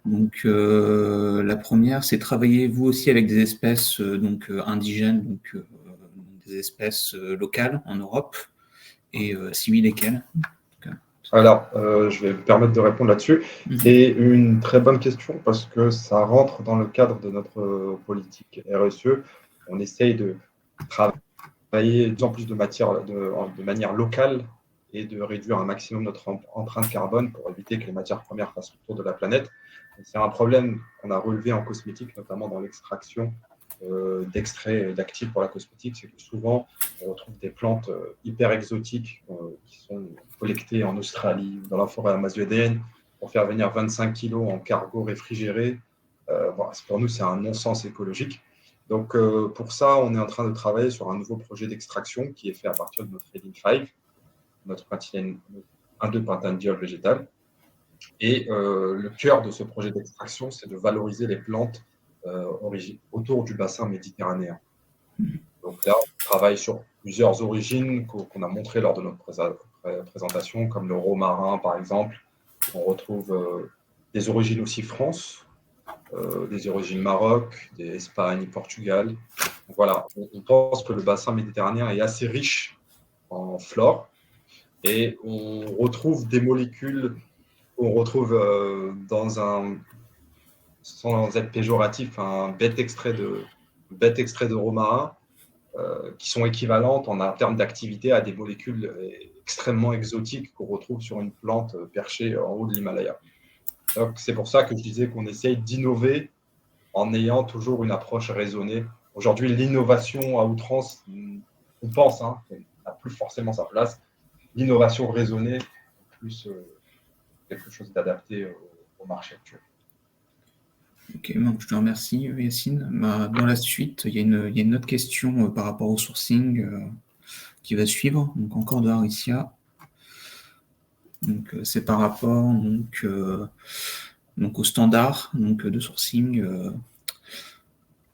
[SPEAKER 7] Donc la première, c'est travaillez-vous aussi avec des espèces indigènes, des espèces locales en Europe, et si oui, lesquelles?
[SPEAKER 3] Alors, je vais me permettre de répondre là-dessus. C'est une très bonne question parce que ça rentre dans le cadre de notre politique RSE. On essaye de travailler de plus en plus de manière locale et de réduire un maximum notre empreinte carbone pour éviter que les matières premières fassent le tour de la planète. C'est un problème qu'on a relevé en cosmétique, notamment dans l'extraction d'extraits d'actifs pour la cosmétique, c'est que souvent on retrouve des plantes hyper exotiques qui sont collectées en Australie ou dans la forêt amazonienne pour faire venir 25 kilos en cargo réfrigéré. Pour nous, c'est un non-sens écologique. Donc pour ça, on est en train de travailler sur un nouveau projet d'extraction qui est fait à partir de notre Reading 5, notre 1,2-pentanediol végétal. Et le cœur de ce projet d'extraction, c'est de valoriser les plantes autour du bassin méditerranéen. Donc là, on travaille sur plusieurs origines qu'on a montrées lors de notre présentation, comme le romarin par exemple. On retrouve des origines aussi France, des origines Maroc, des Espagne, Portugal. Donc voilà, on pense que le bassin méditerranéen est assez riche en flore et on retrouve des molécules qu'on retrouve sans être péjoratif, un bête extrait de romarin qui sont équivalentes en termes d'activité à des molécules extrêmement exotiques qu'on retrouve sur une plante perchée en haut de l'Himalaya. Donc c'est pour ça que je disais qu'on essaye d'innover en ayant toujours une approche raisonnée. Aujourd'hui, l'innovation à outrance, on pense, n'a plus forcément sa place. L'innovation raisonnée, plus quelque chose d'adapté au marché actuel.
[SPEAKER 7] Ok, bon, je te remercie, Yacine. Dans la suite, il y a une autre question par rapport au sourcing qui va suivre, donc encore de Aricia. Donc, c'est par rapport donc au standard donc, de sourcing.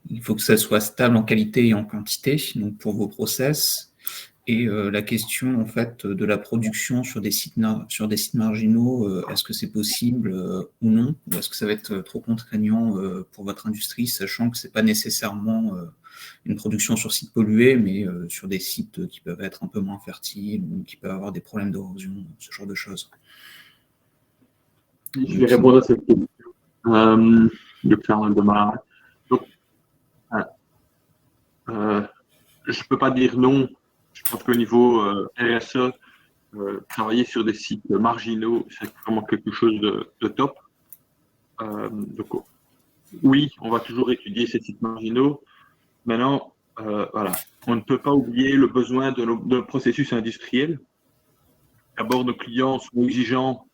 [SPEAKER 7] Il faut que ça soit stable en qualité et en quantité, donc pour vos process. Et la question en fait de la production sur des sites marginaux, est-ce que c'est possible ou non, ou est-ce que ça va être trop contraignant pour votre industrie, sachant que c'est pas nécessairement une production sur site pollué, mais sur des sites qui peuvent être un peu moins fertiles ou qui peuvent avoir des problèmes d'érosion, ce genre de choses.
[SPEAKER 2] Je vais répondre à cette question. De Charles Demar. Donc, je ne peux pas dire non. Je pense qu'au niveau RSE, travailler sur des sites marginaux, c'est vraiment quelque chose de top. Donc, oui, on va toujours étudier ces sites marginaux. Maintenant, voilà, on ne peut pas oublier le besoin de nos processus industriels. D'abord, nos clients sont exigeants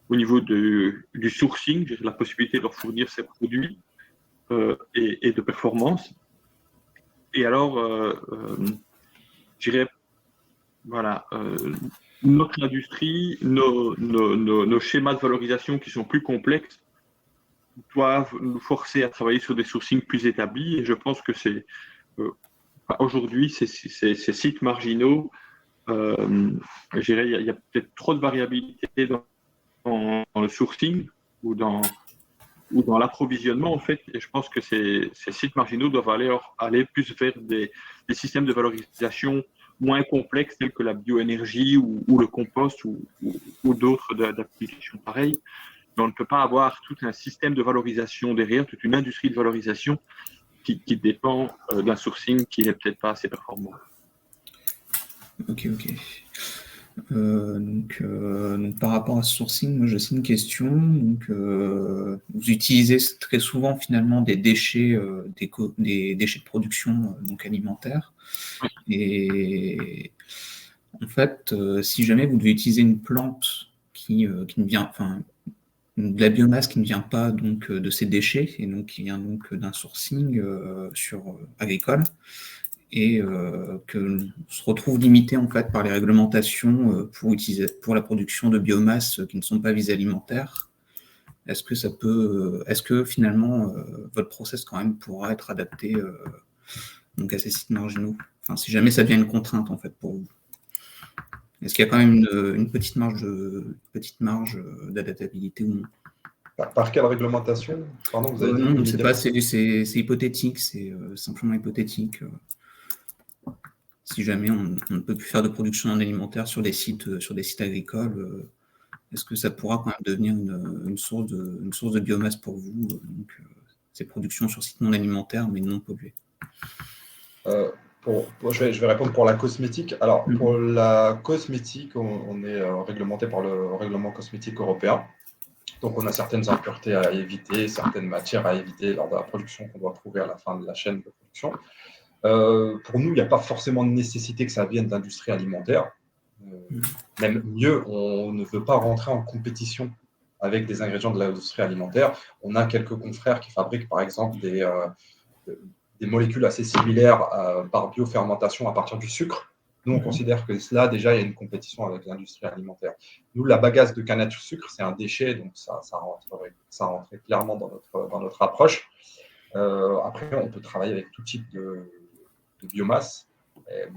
[SPEAKER 2] au niveau du sourcing, la possibilité de leur fournir ces produits et de performance. Et alors, je dirais, voilà, notre industrie, nos schémas de valorisation qui sont plus complexes doivent nous forcer à travailler sur des sourcings plus établis. Et je pense que c'est aujourd'hui, ces sites marginaux, je dirais, il y a peut-être trop de variabilité dans le sourcing ou dans l'approvisionnement, en fait. Et je pense que ces sites marginaux doivent aller plus vers des systèmes de valorisation moins complexes, tels que la bioénergie ou le compost ou d'autres d'applications pareilles. Mais on ne peut pas avoir tout un système de valorisation derrière, toute une industrie de valorisation qui dépend d'un sourcing qui n'est peut-être pas assez performant.
[SPEAKER 7] Ok. Donc, par rapport à ce sourcing, moi j'ai aussi une question. Donc, vous utilisez très souvent finalement des déchets, des déchets de production donc alimentaires. Et en fait, si jamais vous devez utiliser une plante qui ne vient, enfin, de la biomasse qui ne vient pas donc de ces déchets et donc qui vient donc d'un sourcing agricole, et que se retrouve limité en fait par les réglementations pour la production de biomasse qui ne sont pas visées alimentaires. Est-ce que finalement votre process quand même pourra être adapté donc à ces sites marginaux? Enfin, si jamais ça devient une contrainte en fait pour vous. Est-ce qu'il y a quand même une petite marge d'adaptabilité ou non?
[SPEAKER 3] Par quelle réglementation? Pardon, vous avez dit,
[SPEAKER 7] non, je ne sais pas, c'est hypothétique, c'est simplement hypothétique. Si jamais on ne peut plus faire de production non alimentaire sur des sites agricoles, est-ce que ça pourra quand même devenir une source de biomasse pour vous, donc ces productions sur sites non alimentaires mais non pollués?
[SPEAKER 3] Je vais répondre pour la cosmétique. Alors, pour la cosmétique, on est réglementé par le règlement cosmétique européen. Donc, on a certaines impuretés à éviter, certaines matières à éviter lors de la production qu'on doit trouver à la fin de la chaîne de production. Pour nous, il n'y a pas forcément de nécessité que ça vienne de l'industrie alimentaire. Même mieux, on ne veut pas rentrer en compétition avec des ingrédients de l'industrie alimentaire. On a quelques confrères qui fabriquent, par exemple, des molécules assez similaires par biofermentation à partir du sucre. Nous, on considère que là, déjà, il y a une compétition avec l'industrie alimentaire. Nous, la bagasse de canne à sucre, c'est un déchet, donc ça rentrait clairement dans notre approche. Après, on peut travailler avec tout type de biomasse,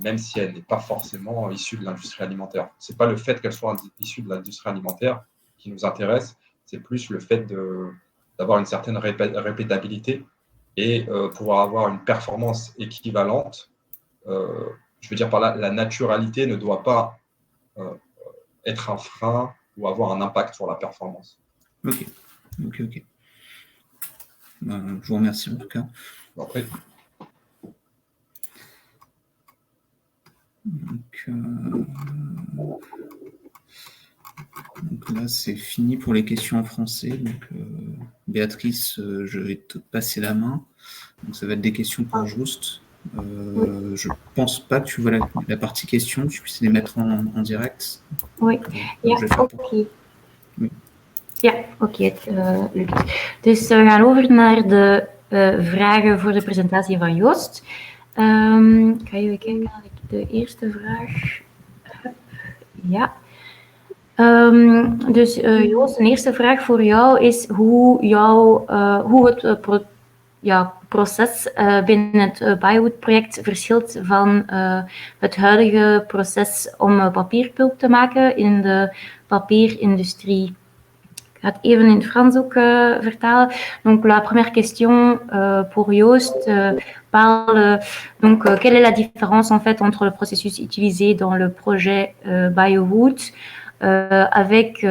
[SPEAKER 3] même si elle n'est pas forcément issue de l'industrie alimentaire. Ce n'est pas le fait qu'elle soit issue de l'industrie alimentaire qui nous intéresse, c'est plus le fait d'avoir une certaine répétabilité et pouvoir avoir une performance équivalente. Je veux dire par là, la naturalité ne doit pas être un frein ou avoir un impact sur la performance.
[SPEAKER 7] Ok. Je vous remercie en tout cas.
[SPEAKER 3] Après.
[SPEAKER 7] Donc là, c'est fini pour les questions en français. Donc, Béatrice, je vais te passer la main. Donc, ça va être des questions pour Juste. Je ne pense pas que tu vois la partie questions. Tu puisses les mettre en direct.
[SPEAKER 4] Oui.
[SPEAKER 7] Je vais faire pour...
[SPEAKER 4] Oui. Ja, oké, het lukt. Dus we gaan over naar de vragen voor de presentatie van Joost. Ik ga even kijken of ik de eerste vraag heb. Ja. Dus Joost, een eerste vraag voor jou is hoe het proces binnen het Biowood-project verschilt van het huidige proces om papierpulp te maken in de papierindustrie. Je ga het even in het Frans ook vertalen. Donc, la première question pour Joost parle donc quelle est la différence en fait entre le processus utilisé dans le projet Biowood avec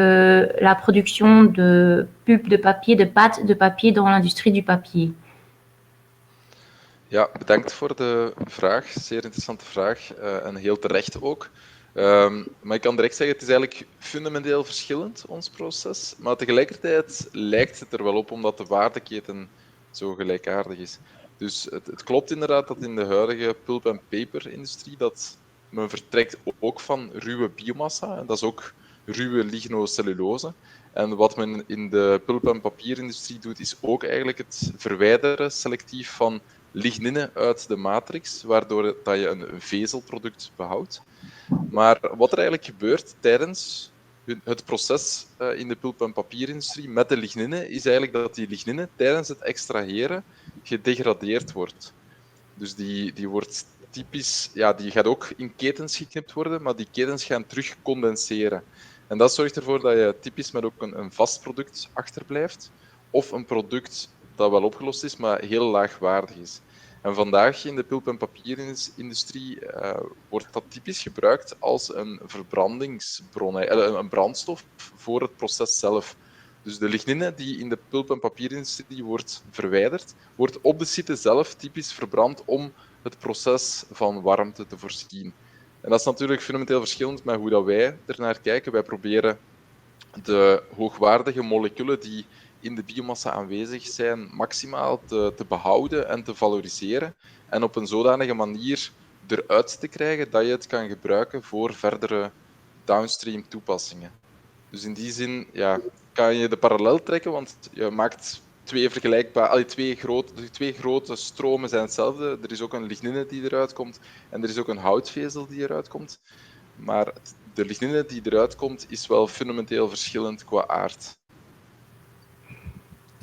[SPEAKER 4] la production de pulpe de papier, de pâte de papier dans l'industrie du papier.
[SPEAKER 5] Ja, bedankt voor de vraag. Zeer interessante vraag en heel terecht ook. Maar ik kan direct zeggen, het is eigenlijk fundamenteel verschillend, ons proces. Maar tegelijkertijd lijkt het er wel op, omdat de waardeketen zo gelijkaardig is. Dus het klopt inderdaad dat in de huidige pulp- en paperindustrie dat men vertrekt ook van ruwe biomassa. En dat is ook ruwe lignocellulose. En wat men in de pulp- en papierindustrie doet, is ook eigenlijk het verwijderen selectief van lignine uit de matrix, waardoor dat je een vezelproduct behoudt. Maar wat er eigenlijk gebeurt tijdens het proces in de pulp- en papierindustrie met de lignine, is eigenlijk dat die lignine tijdens het extraheren gedegradeerd wordt. Dus die wordt typisch, ja, die gaat ook in ketens geknipt worden, maar die ketens gaan terug condenseren. En dat zorgt ervoor dat je typisch met ook een vast product achterblijft, of een product dat wel opgelost is, maar heel laagwaardig is. En vandaag in de pulp- en papierindustrie wordt dat typisch gebruikt als een verbrandingsbron, een brandstof voor het proces zelf. Dus de lignine die in de pulp- en papierindustrie wordt verwijderd, wordt op de site zelf typisch verbrand om het proces van warmte te voorzien. En dat is natuurlijk fundamenteel verschillend met hoe dat wij ernaar kijken. Wij proberen de hoogwaardige moleculen die in de biomassa aanwezig zijn, maximaal te behouden en te valoriseren. En op een zodanige manier eruit te krijgen dat je het kan gebruiken voor verdere downstream toepassingen. Dus in die zin ja, kan je de parallel trekken, want je maakt twee grote stromen zijn hetzelfde. Er is ook een lignine die eruit komt en er is ook een houtvezel die eruit komt. Maar de lignine die eruit komt, is wel fundamenteel verschillend qua aard.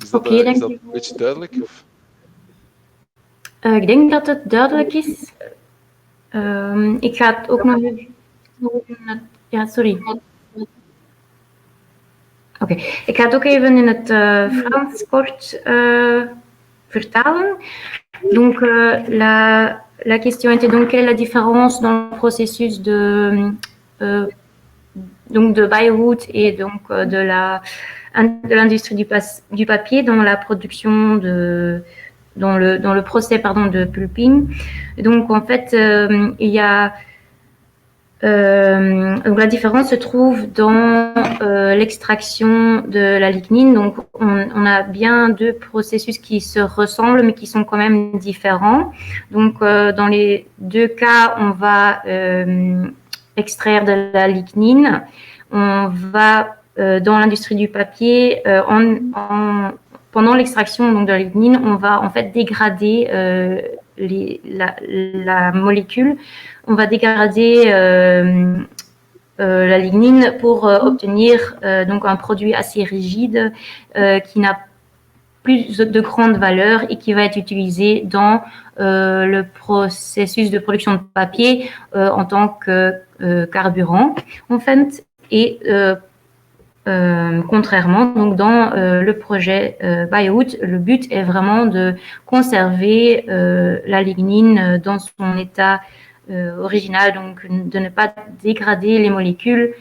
[SPEAKER 5] Is dat een beetje duidelijk? Of?
[SPEAKER 4] Ik denk dat het duidelijk is. Ik ga het ook nog even... Ja, sorry. Oké, ik ga het ook even in het Frans kort vertalen. Donc, la question était donc quelle est la différence dans le processus donc de Biowood et donc de l'industrie du papier dans la production dans le procès de pulping. Donc en fait, il y a donc la différence se trouve dans l'extraction de la lignine. Donc on a bien deux processus qui se ressemblent mais qui sont quand même différents. Donc dans les deux cas, on va extraire de la lignine. On va dans l'industrie du papier, pendant l'extraction de la lignine, on va en fait dégrader la molécule. On va dégrader la lignine pour obtenir donc un produit assez rigide qui n'a plus de grande valeur et qui va être utilisé dans le processus de production de papier en tant que carburant en fait. Et contrairement, donc dans le projet Biowood, le but est vraiment de conserver la lignine dans son état original, donc de ne pas dégrader les molécules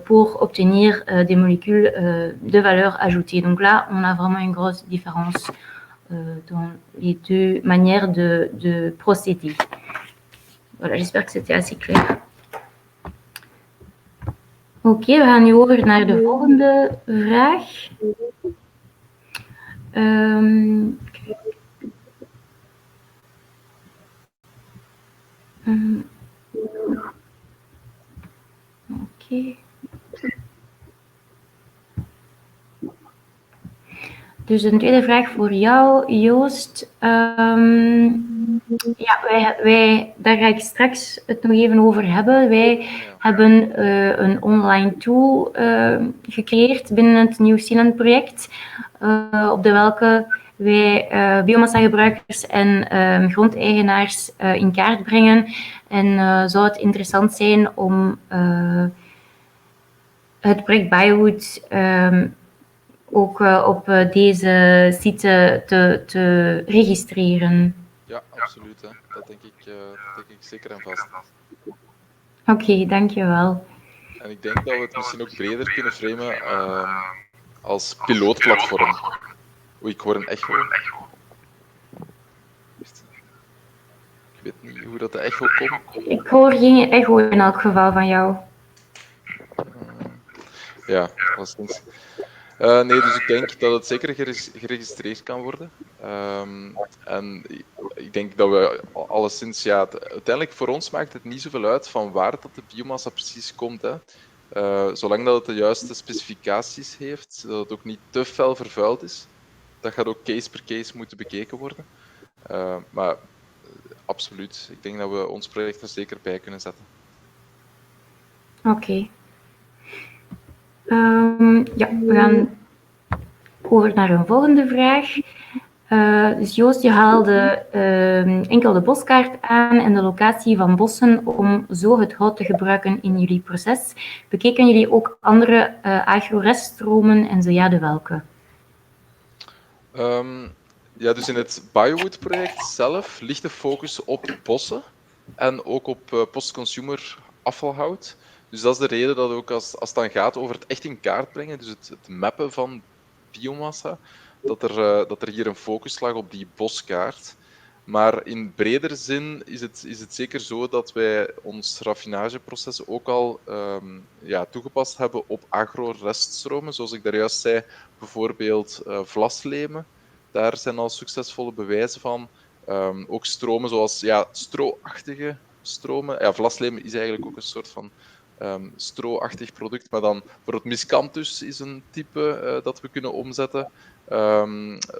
[SPEAKER 4] pour obtenir des molécules de valeur ajoutée. Donc là, on a vraiment une grosse différence dans les deux manières de procéder. Voilà, j'espère que c'était assez clair. Oké, we gaan nu over naar de volgende vraag. Oké. Dus een tweede vraag voor jou, Joost. Ja, daar ga ik straks het nog even over hebben. Wij hebben een online tool gecreëerd binnen het New Zealand project, op de welke wij biomassa-gebruikers en grondeigenaars in kaart brengen. En zou het interessant zijn om het project Biowood ook op deze site te registreren.
[SPEAKER 5] Ja, absoluut. Hè. Dat denk ik zeker en vast.
[SPEAKER 4] Oké, dankjewel.
[SPEAKER 5] En ik denk dat we het misschien ook breder kunnen framen als pilootplatform. Oei, ik hoor een echo. Ik weet niet hoe dat de echo komt.
[SPEAKER 4] Ik hoor geen echo in elk geval van jou.
[SPEAKER 5] Ja, alleszins. Nee, dus ik denk dat het zeker geregistreerd kan worden. En ik denk dat we alleszins, ja, uiteindelijk voor ons maakt het niet zoveel uit van waar dat de biomassa precies komt. Hè. Zolang dat het de juiste specificaties heeft, dat het ook niet te fel vervuild is. Dat gaat ook case per case moeten bekeken worden. Maar absoluut, ik denk dat we ons project er zeker bij kunnen zetten.
[SPEAKER 4] Oké. Ja, we gaan over naar een volgende vraag. Dus Joost, je haalde enkel de boskaart aan en de locatie van bossen om zo het hout te gebruiken in jullie proces. Bekeken jullie ook andere agroreststromen en zo ja, de welke?
[SPEAKER 5] Ja, dus in het Biowood-project zelf ligt de focus op bossen en ook op post-consumer afvalhout. Dus dat is de reden dat ook als het dan gaat over het echt in kaart brengen, dus het mappen van biomassa, dat er hier een focus lag op die boskaart. Maar in bredere zin is het zeker zo dat wij ons raffinageproces ook al toegepast hebben op agroreststromen. Zoals ik daar juist zei, bijvoorbeeld vlaslemen. Daar zijn al succesvolle bewijzen van. Ook stromen zoals stro-achtige stromen. Ja, vlaslemen is eigenlijk ook een soort van stro-achtig product, maar dan bijvoorbeeld miscanthus is een type dat we kunnen omzetten.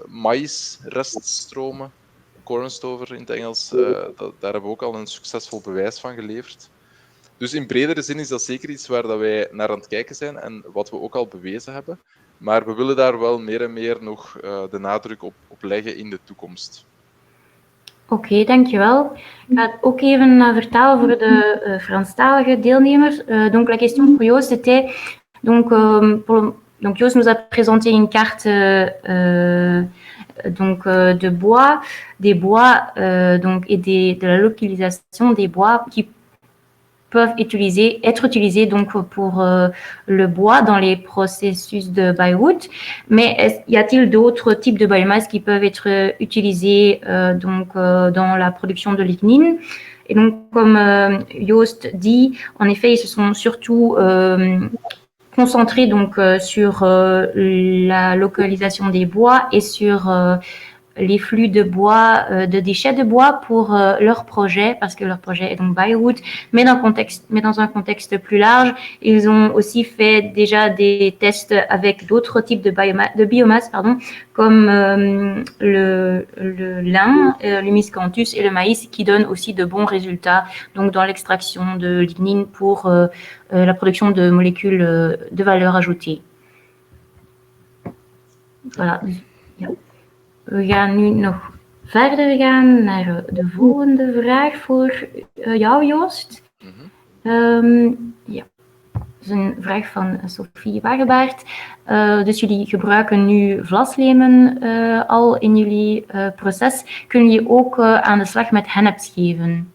[SPEAKER 5] Maïsreststromen, cornstover in het Engels, daar hebben we ook al een succesvol bewijs van geleverd. Dus in bredere zin is dat zeker iets waar dat wij naar aan het kijken zijn en wat we ook al bewezen hebben. Maar we willen daar wel meer en meer nog de nadruk op leggen in de toekomst.
[SPEAKER 4] Oké, dankjewel. Ik ga het ook even vertalen voor de Franstalige deelnemers. Donc la question pour Joost était, donc Joost nous a présenté une carte de bois, des bois et de la localisation des bois qui peuvent être utilisés donc pour le bois dans les processus de Biowood. Mais y a-t-il d'autres types de biomasse qui peuvent être utilisés dans la production de lignine? Et donc, comme Joost dit, en effet, ils se sont surtout concentrés donc sur la localisation des bois et sur les flux de bois, de déchets de bois pour leur projet, parce que leur projet est donc Biowood, mais dans un contexte plus large. Ils ont aussi fait déjà des tests avec d'autres types de biomasse, comme le lin, le miscanthus et le maïs, qui donnent aussi de bons résultats donc dans l'extraction de lignine pour la production de molécules de valeur ajoutée. Voilà. Ja. We gaan nu nog verder gaan naar de volgende vraag voor jou, Joost. Ja, dat is een vraag van Sophie Wagebaert. Dus jullie gebruiken nu vlaslemen al in jullie proces. Kunnen jullie ook aan de slag met henneps-geven?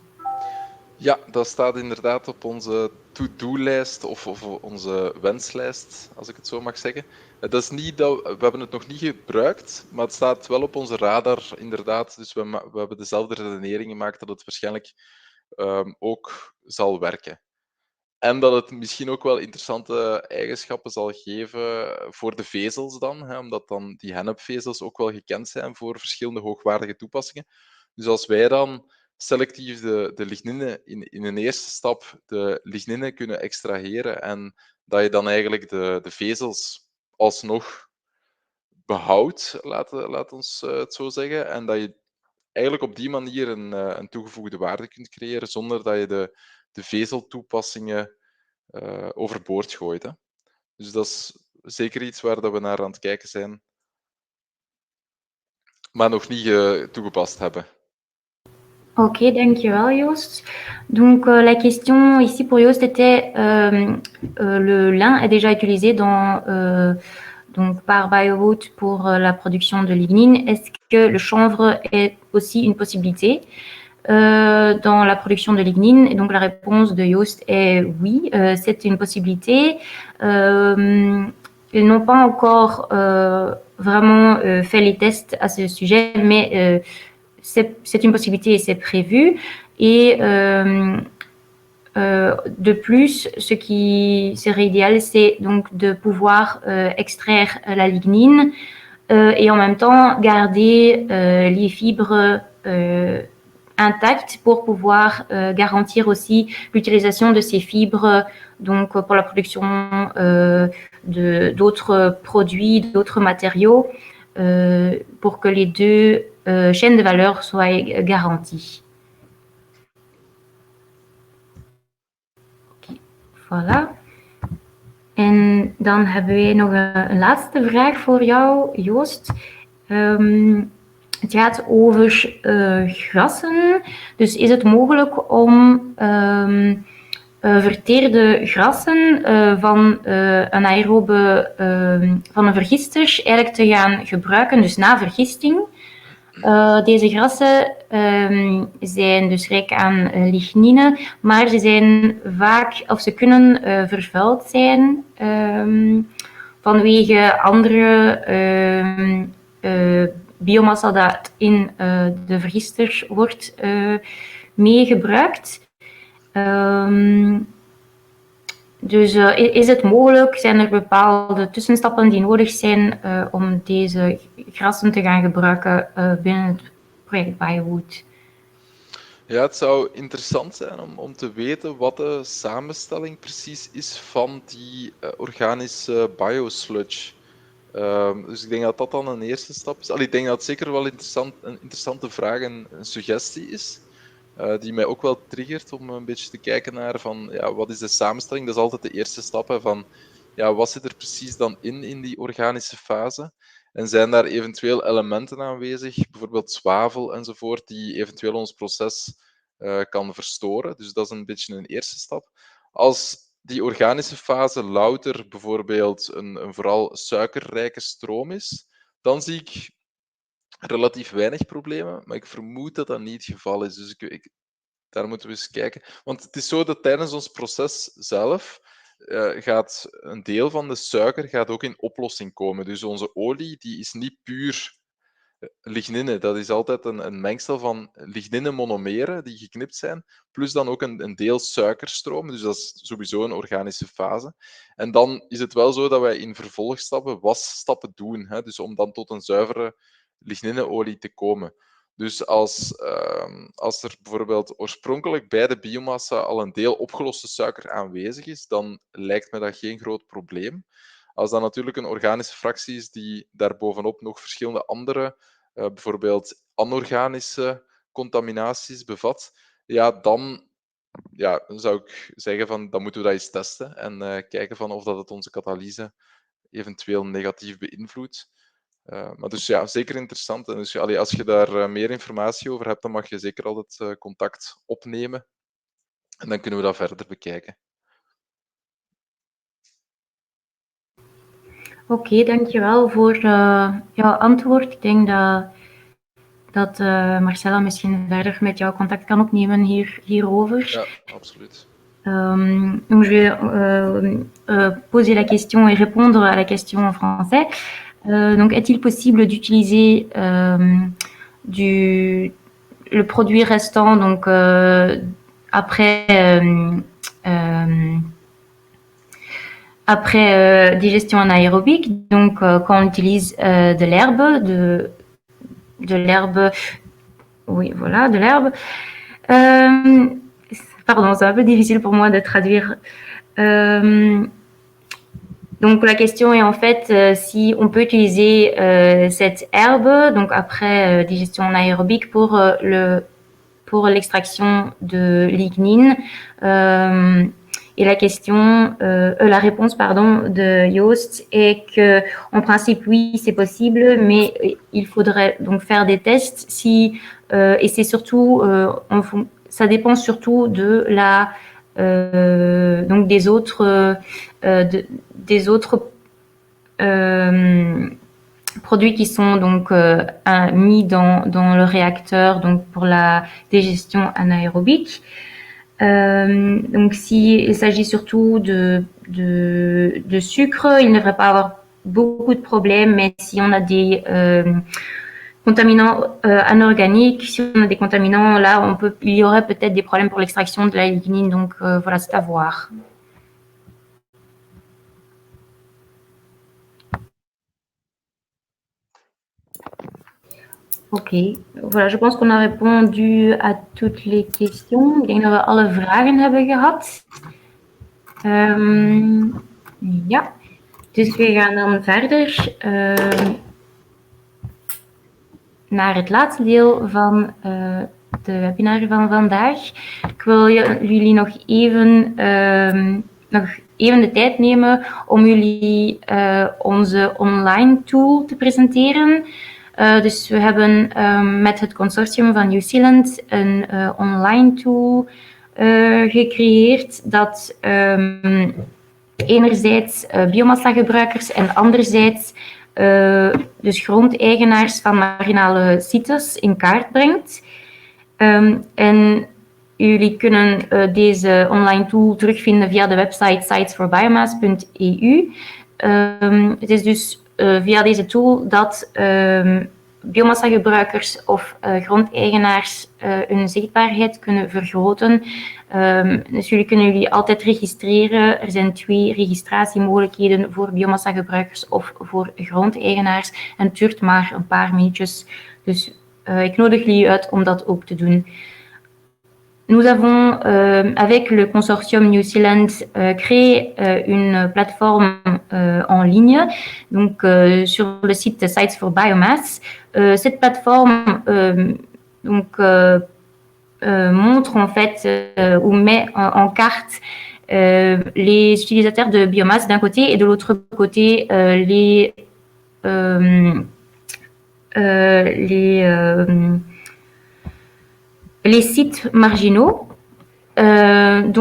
[SPEAKER 5] Ja, dat staat inderdaad op onze to-do-lijst of onze wenslijst, als ik het zo mag zeggen. Dat is niet we hebben het nog niet gebruikt, maar het staat wel op onze radar, inderdaad. Dus we hebben dezelfde redenering gemaakt dat het waarschijnlijk ook zal werken. En dat het misschien ook wel interessante eigenschappen zal geven voor de vezels dan, hè, omdat dan die hennepvezels ook wel gekend zijn voor verschillende hoogwaardige toepassingen. Dus als wij dan selectief de lignine in een eerste stap de lignine kunnen extraheren en dat je dan eigenlijk de vezels alsnog behoudt, laat ons het zo zeggen, en dat je eigenlijk op die manier een toegevoegde waarde kunt creëren zonder dat je de vezeltoepassingen overboord gooit. Hè. Dus dat is zeker iets waar dat we naar aan het kijken zijn, maar nog niet toegepast hebben.
[SPEAKER 4] Ok, dankjewel Joost. Donc la question ici pour Joost était le lin est déjà utilisé donc par BioRoot pour la production de lignine. Est-ce que le chanvre est aussi une possibilité dans la production de lignine? Et donc la réponse de Joost est oui, c'est une possibilité. Ils n'ont pas encore vraiment fait les tests à ce sujet, mais c'est une possibilité et c'est prévu. Et de plus, ce qui serait idéal, c'est donc de pouvoir extraire la lignine et en même temps garder les fibres intactes pour pouvoir garantir aussi l'utilisation de ces fibres donc pour la production d'autres produits, d'autres matériaux, pour que les deux chaînes de valeur soient garanties. Okay, voilà. En dan hebben wij nog een laatste vraag voor jou, Joost. Het gaat over grassen. Dus is het mogelijk om verteerde grassen van een aerobe, van een vergister eigenlijk te gaan gebruiken, dus na vergisting? Deze grassen zijn dus rijk aan lignine, maar ze zijn vaak, of ze kunnen vervuild zijn vanwege andere biomassa dat in de vergister wordt meegebruikt. Dus is het mogelijk, zijn er bepaalde tussenstappen die nodig zijn om deze grassen te gaan gebruiken binnen het project BioRoot?
[SPEAKER 5] Ja, het zou interessant zijn om te weten wat de samenstelling precies is van die organische biosludge. Dus ik denk dat dat dan een eerste stap is. Ik denk dat het zeker wel een interessante vraag en een suggestie is. Die mij ook wel triggert om een beetje te kijken naar van, ja, wat is de samenstelling? Dat is altijd de eerste stap, hè, van ja, wat zit er precies dan in die organische fase? En zijn daar eventueel elementen aanwezig, bijvoorbeeld zwavel enzovoort, die eventueel ons proces kan verstoren? Dus dat is een beetje een eerste stap. Als die organische fase louter bijvoorbeeld een vooral suikerrijke stroom is, dan zie ik relatief weinig problemen, maar ik vermoed dat dat niet het geval is. Dus daar moeten we eens kijken. Want het is zo dat tijdens ons proces zelf gaat een deel van de suiker gaat ook in oplossing komen. Dus onze olie die is niet puur lignine. Dat is altijd een mengsel van lignine-monomeren die geknipt zijn, plus dan ook een deel suikerstroom. Dus dat is sowieso een organische fase. En dan is het wel zo dat wij in vervolgstappen wasstappen doen. Hè? Dus om dan tot een zuivere lignineolie te komen. Dus als er bijvoorbeeld oorspronkelijk bij de biomassa al een deel opgeloste suiker aanwezig is, dan lijkt me dat geen groot probleem. Als dat natuurlijk een organische fractie is die daarbovenop nog verschillende andere, bijvoorbeeld anorganische contaminaties bevat, ja, dan zou ik zeggen van, dan moeten we dat eens testen en kijken van of dat het onze katalyse eventueel negatief beïnvloedt. Maar dus ja, zeker interessant. En dus, als je daar meer informatie over hebt, dan mag je zeker altijd contact opnemen. En dan kunnen we dat verder bekijken.
[SPEAKER 4] Oké, dankjewel voor jouw antwoord. Ik denk dat Marcella misschien verder met jou contact kan opnemen hierover.
[SPEAKER 5] Ja, absoluut.
[SPEAKER 4] Donc je vais poser la question et répondre à la question en français. Donc, est-il possible d'utiliser le produit restant donc, après digestion anaérobique, donc quand on utilise de l'herbe, de l'herbe, oui, voilà, de l'herbe. Pardon, c'est un peu difficile pour moi de traduire. Donc la question est en fait si on peut utiliser cette herbe, donc après digestion anaérobique, pour l'extraction de lignine. Et la réponse de Joost est que, en principe, oui, c'est possible, mais il faudrait donc faire des tests. Et c'est surtout, ça dépend surtout de donc des autres produits qui sont donc mis dans le réacteur donc pour la digestion anaérobique. Donc s'il s'agit surtout de sucre, il ne devrait pas avoir beaucoup de problèmes, mais si on a des contaminants anorganiques, si on a des contaminants, là il y aurait peut-être des problèmes pour l'extraction de la lignine, donc voilà, c'est à voir. Oké, voilà, je pense qu'on a répondu à toutes les questions. Ik denk dat we alle vragen hebben gehad. Ja, dus we gaan dan verder naar het laatste deel van de webinar van vandaag. Ik wil jullie nog even de tijd nemen om jullie onze online tool te presenteren. Dus we hebben met het consortium van New Zealand een online tool gecreëerd dat enerzijds biomassa-gebruikers en anderzijds dus grondeigenaars van marginale sites in kaart brengt. En jullie kunnen deze online tool terugvinden via de website sitesforbiomass.eu. Het is dus via deze tool dat biomassa-gebruikers of grondeigenaars hun zichtbaarheid kunnen vergroten. Dus jullie altijd registreren. Er zijn 2 registratiemogelijkheden voor biomassa-gebruikers of voor grondeigenaars. En het duurt maar een paar minuutjes. Dus ik nodig jullie uit om dat ook te doen. Nous avons, avec le consortium New Zealand, créé une plateforme en ligne, donc sur le site Sites for Biomass. Cette plateforme montre en fait ou met en carte les utilisateurs de biomasse d'un côté et de l'autre côté les sites marginaux. Nous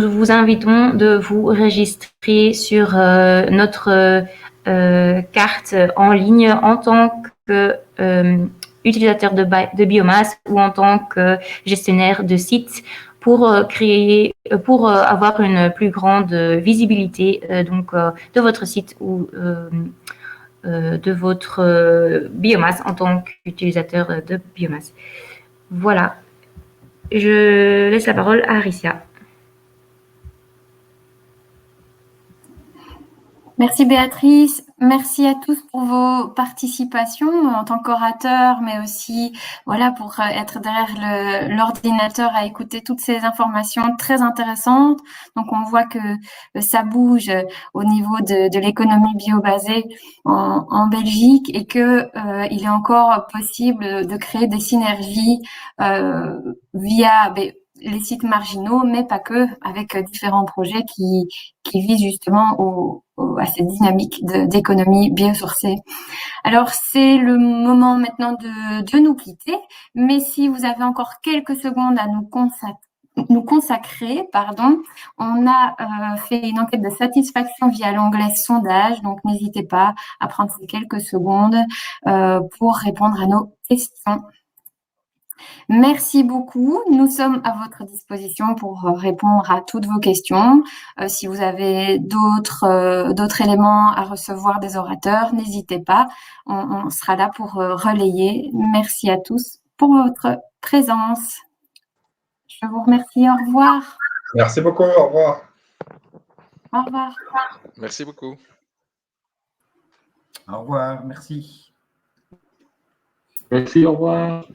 [SPEAKER 4] vous invitons de vous enregistrer sur notre carte en ligne en tant que utilisateur de biomasse ou en tant que gestionnaire de site pour avoir une plus grande visibilité de votre site ou de votre biomasse en tant qu'utilisateur de biomasse. Voilà, je laisse la parole à Aricia.
[SPEAKER 1] Merci Béatrice, merci à tous pour vos participations en tant qu'orateur, mais aussi voilà pour être derrière l'ordinateur à écouter toutes ces informations très intéressantes. Donc on voit que ça bouge au niveau de l'économie biobasée en Belgique et que il est encore possible de créer des synergies via les sites marginaux, mais pas que, avec différents projets qui visent justement à cette dynamique d'économie biosourcée. Alors, c'est le moment maintenant de nous quitter, mais si vous avez encore quelques secondes à nous consacrer, on a fait une enquête de satisfaction via l'onglet sondage, donc n'hésitez pas à prendre ces quelques secondes pour répondre à nos questions. Merci beaucoup. Nous sommes à votre disposition pour répondre à toutes vos questions. Si vous avez d'autres éléments à recevoir des orateurs, n'hésitez pas. On sera là pour relayer. Merci à tous pour votre présence. Je vous remercie. Au revoir.
[SPEAKER 3] Merci beaucoup. Au revoir.
[SPEAKER 1] Au revoir.
[SPEAKER 5] Merci beaucoup.
[SPEAKER 6] Au revoir. Merci.
[SPEAKER 2] Merci, au revoir.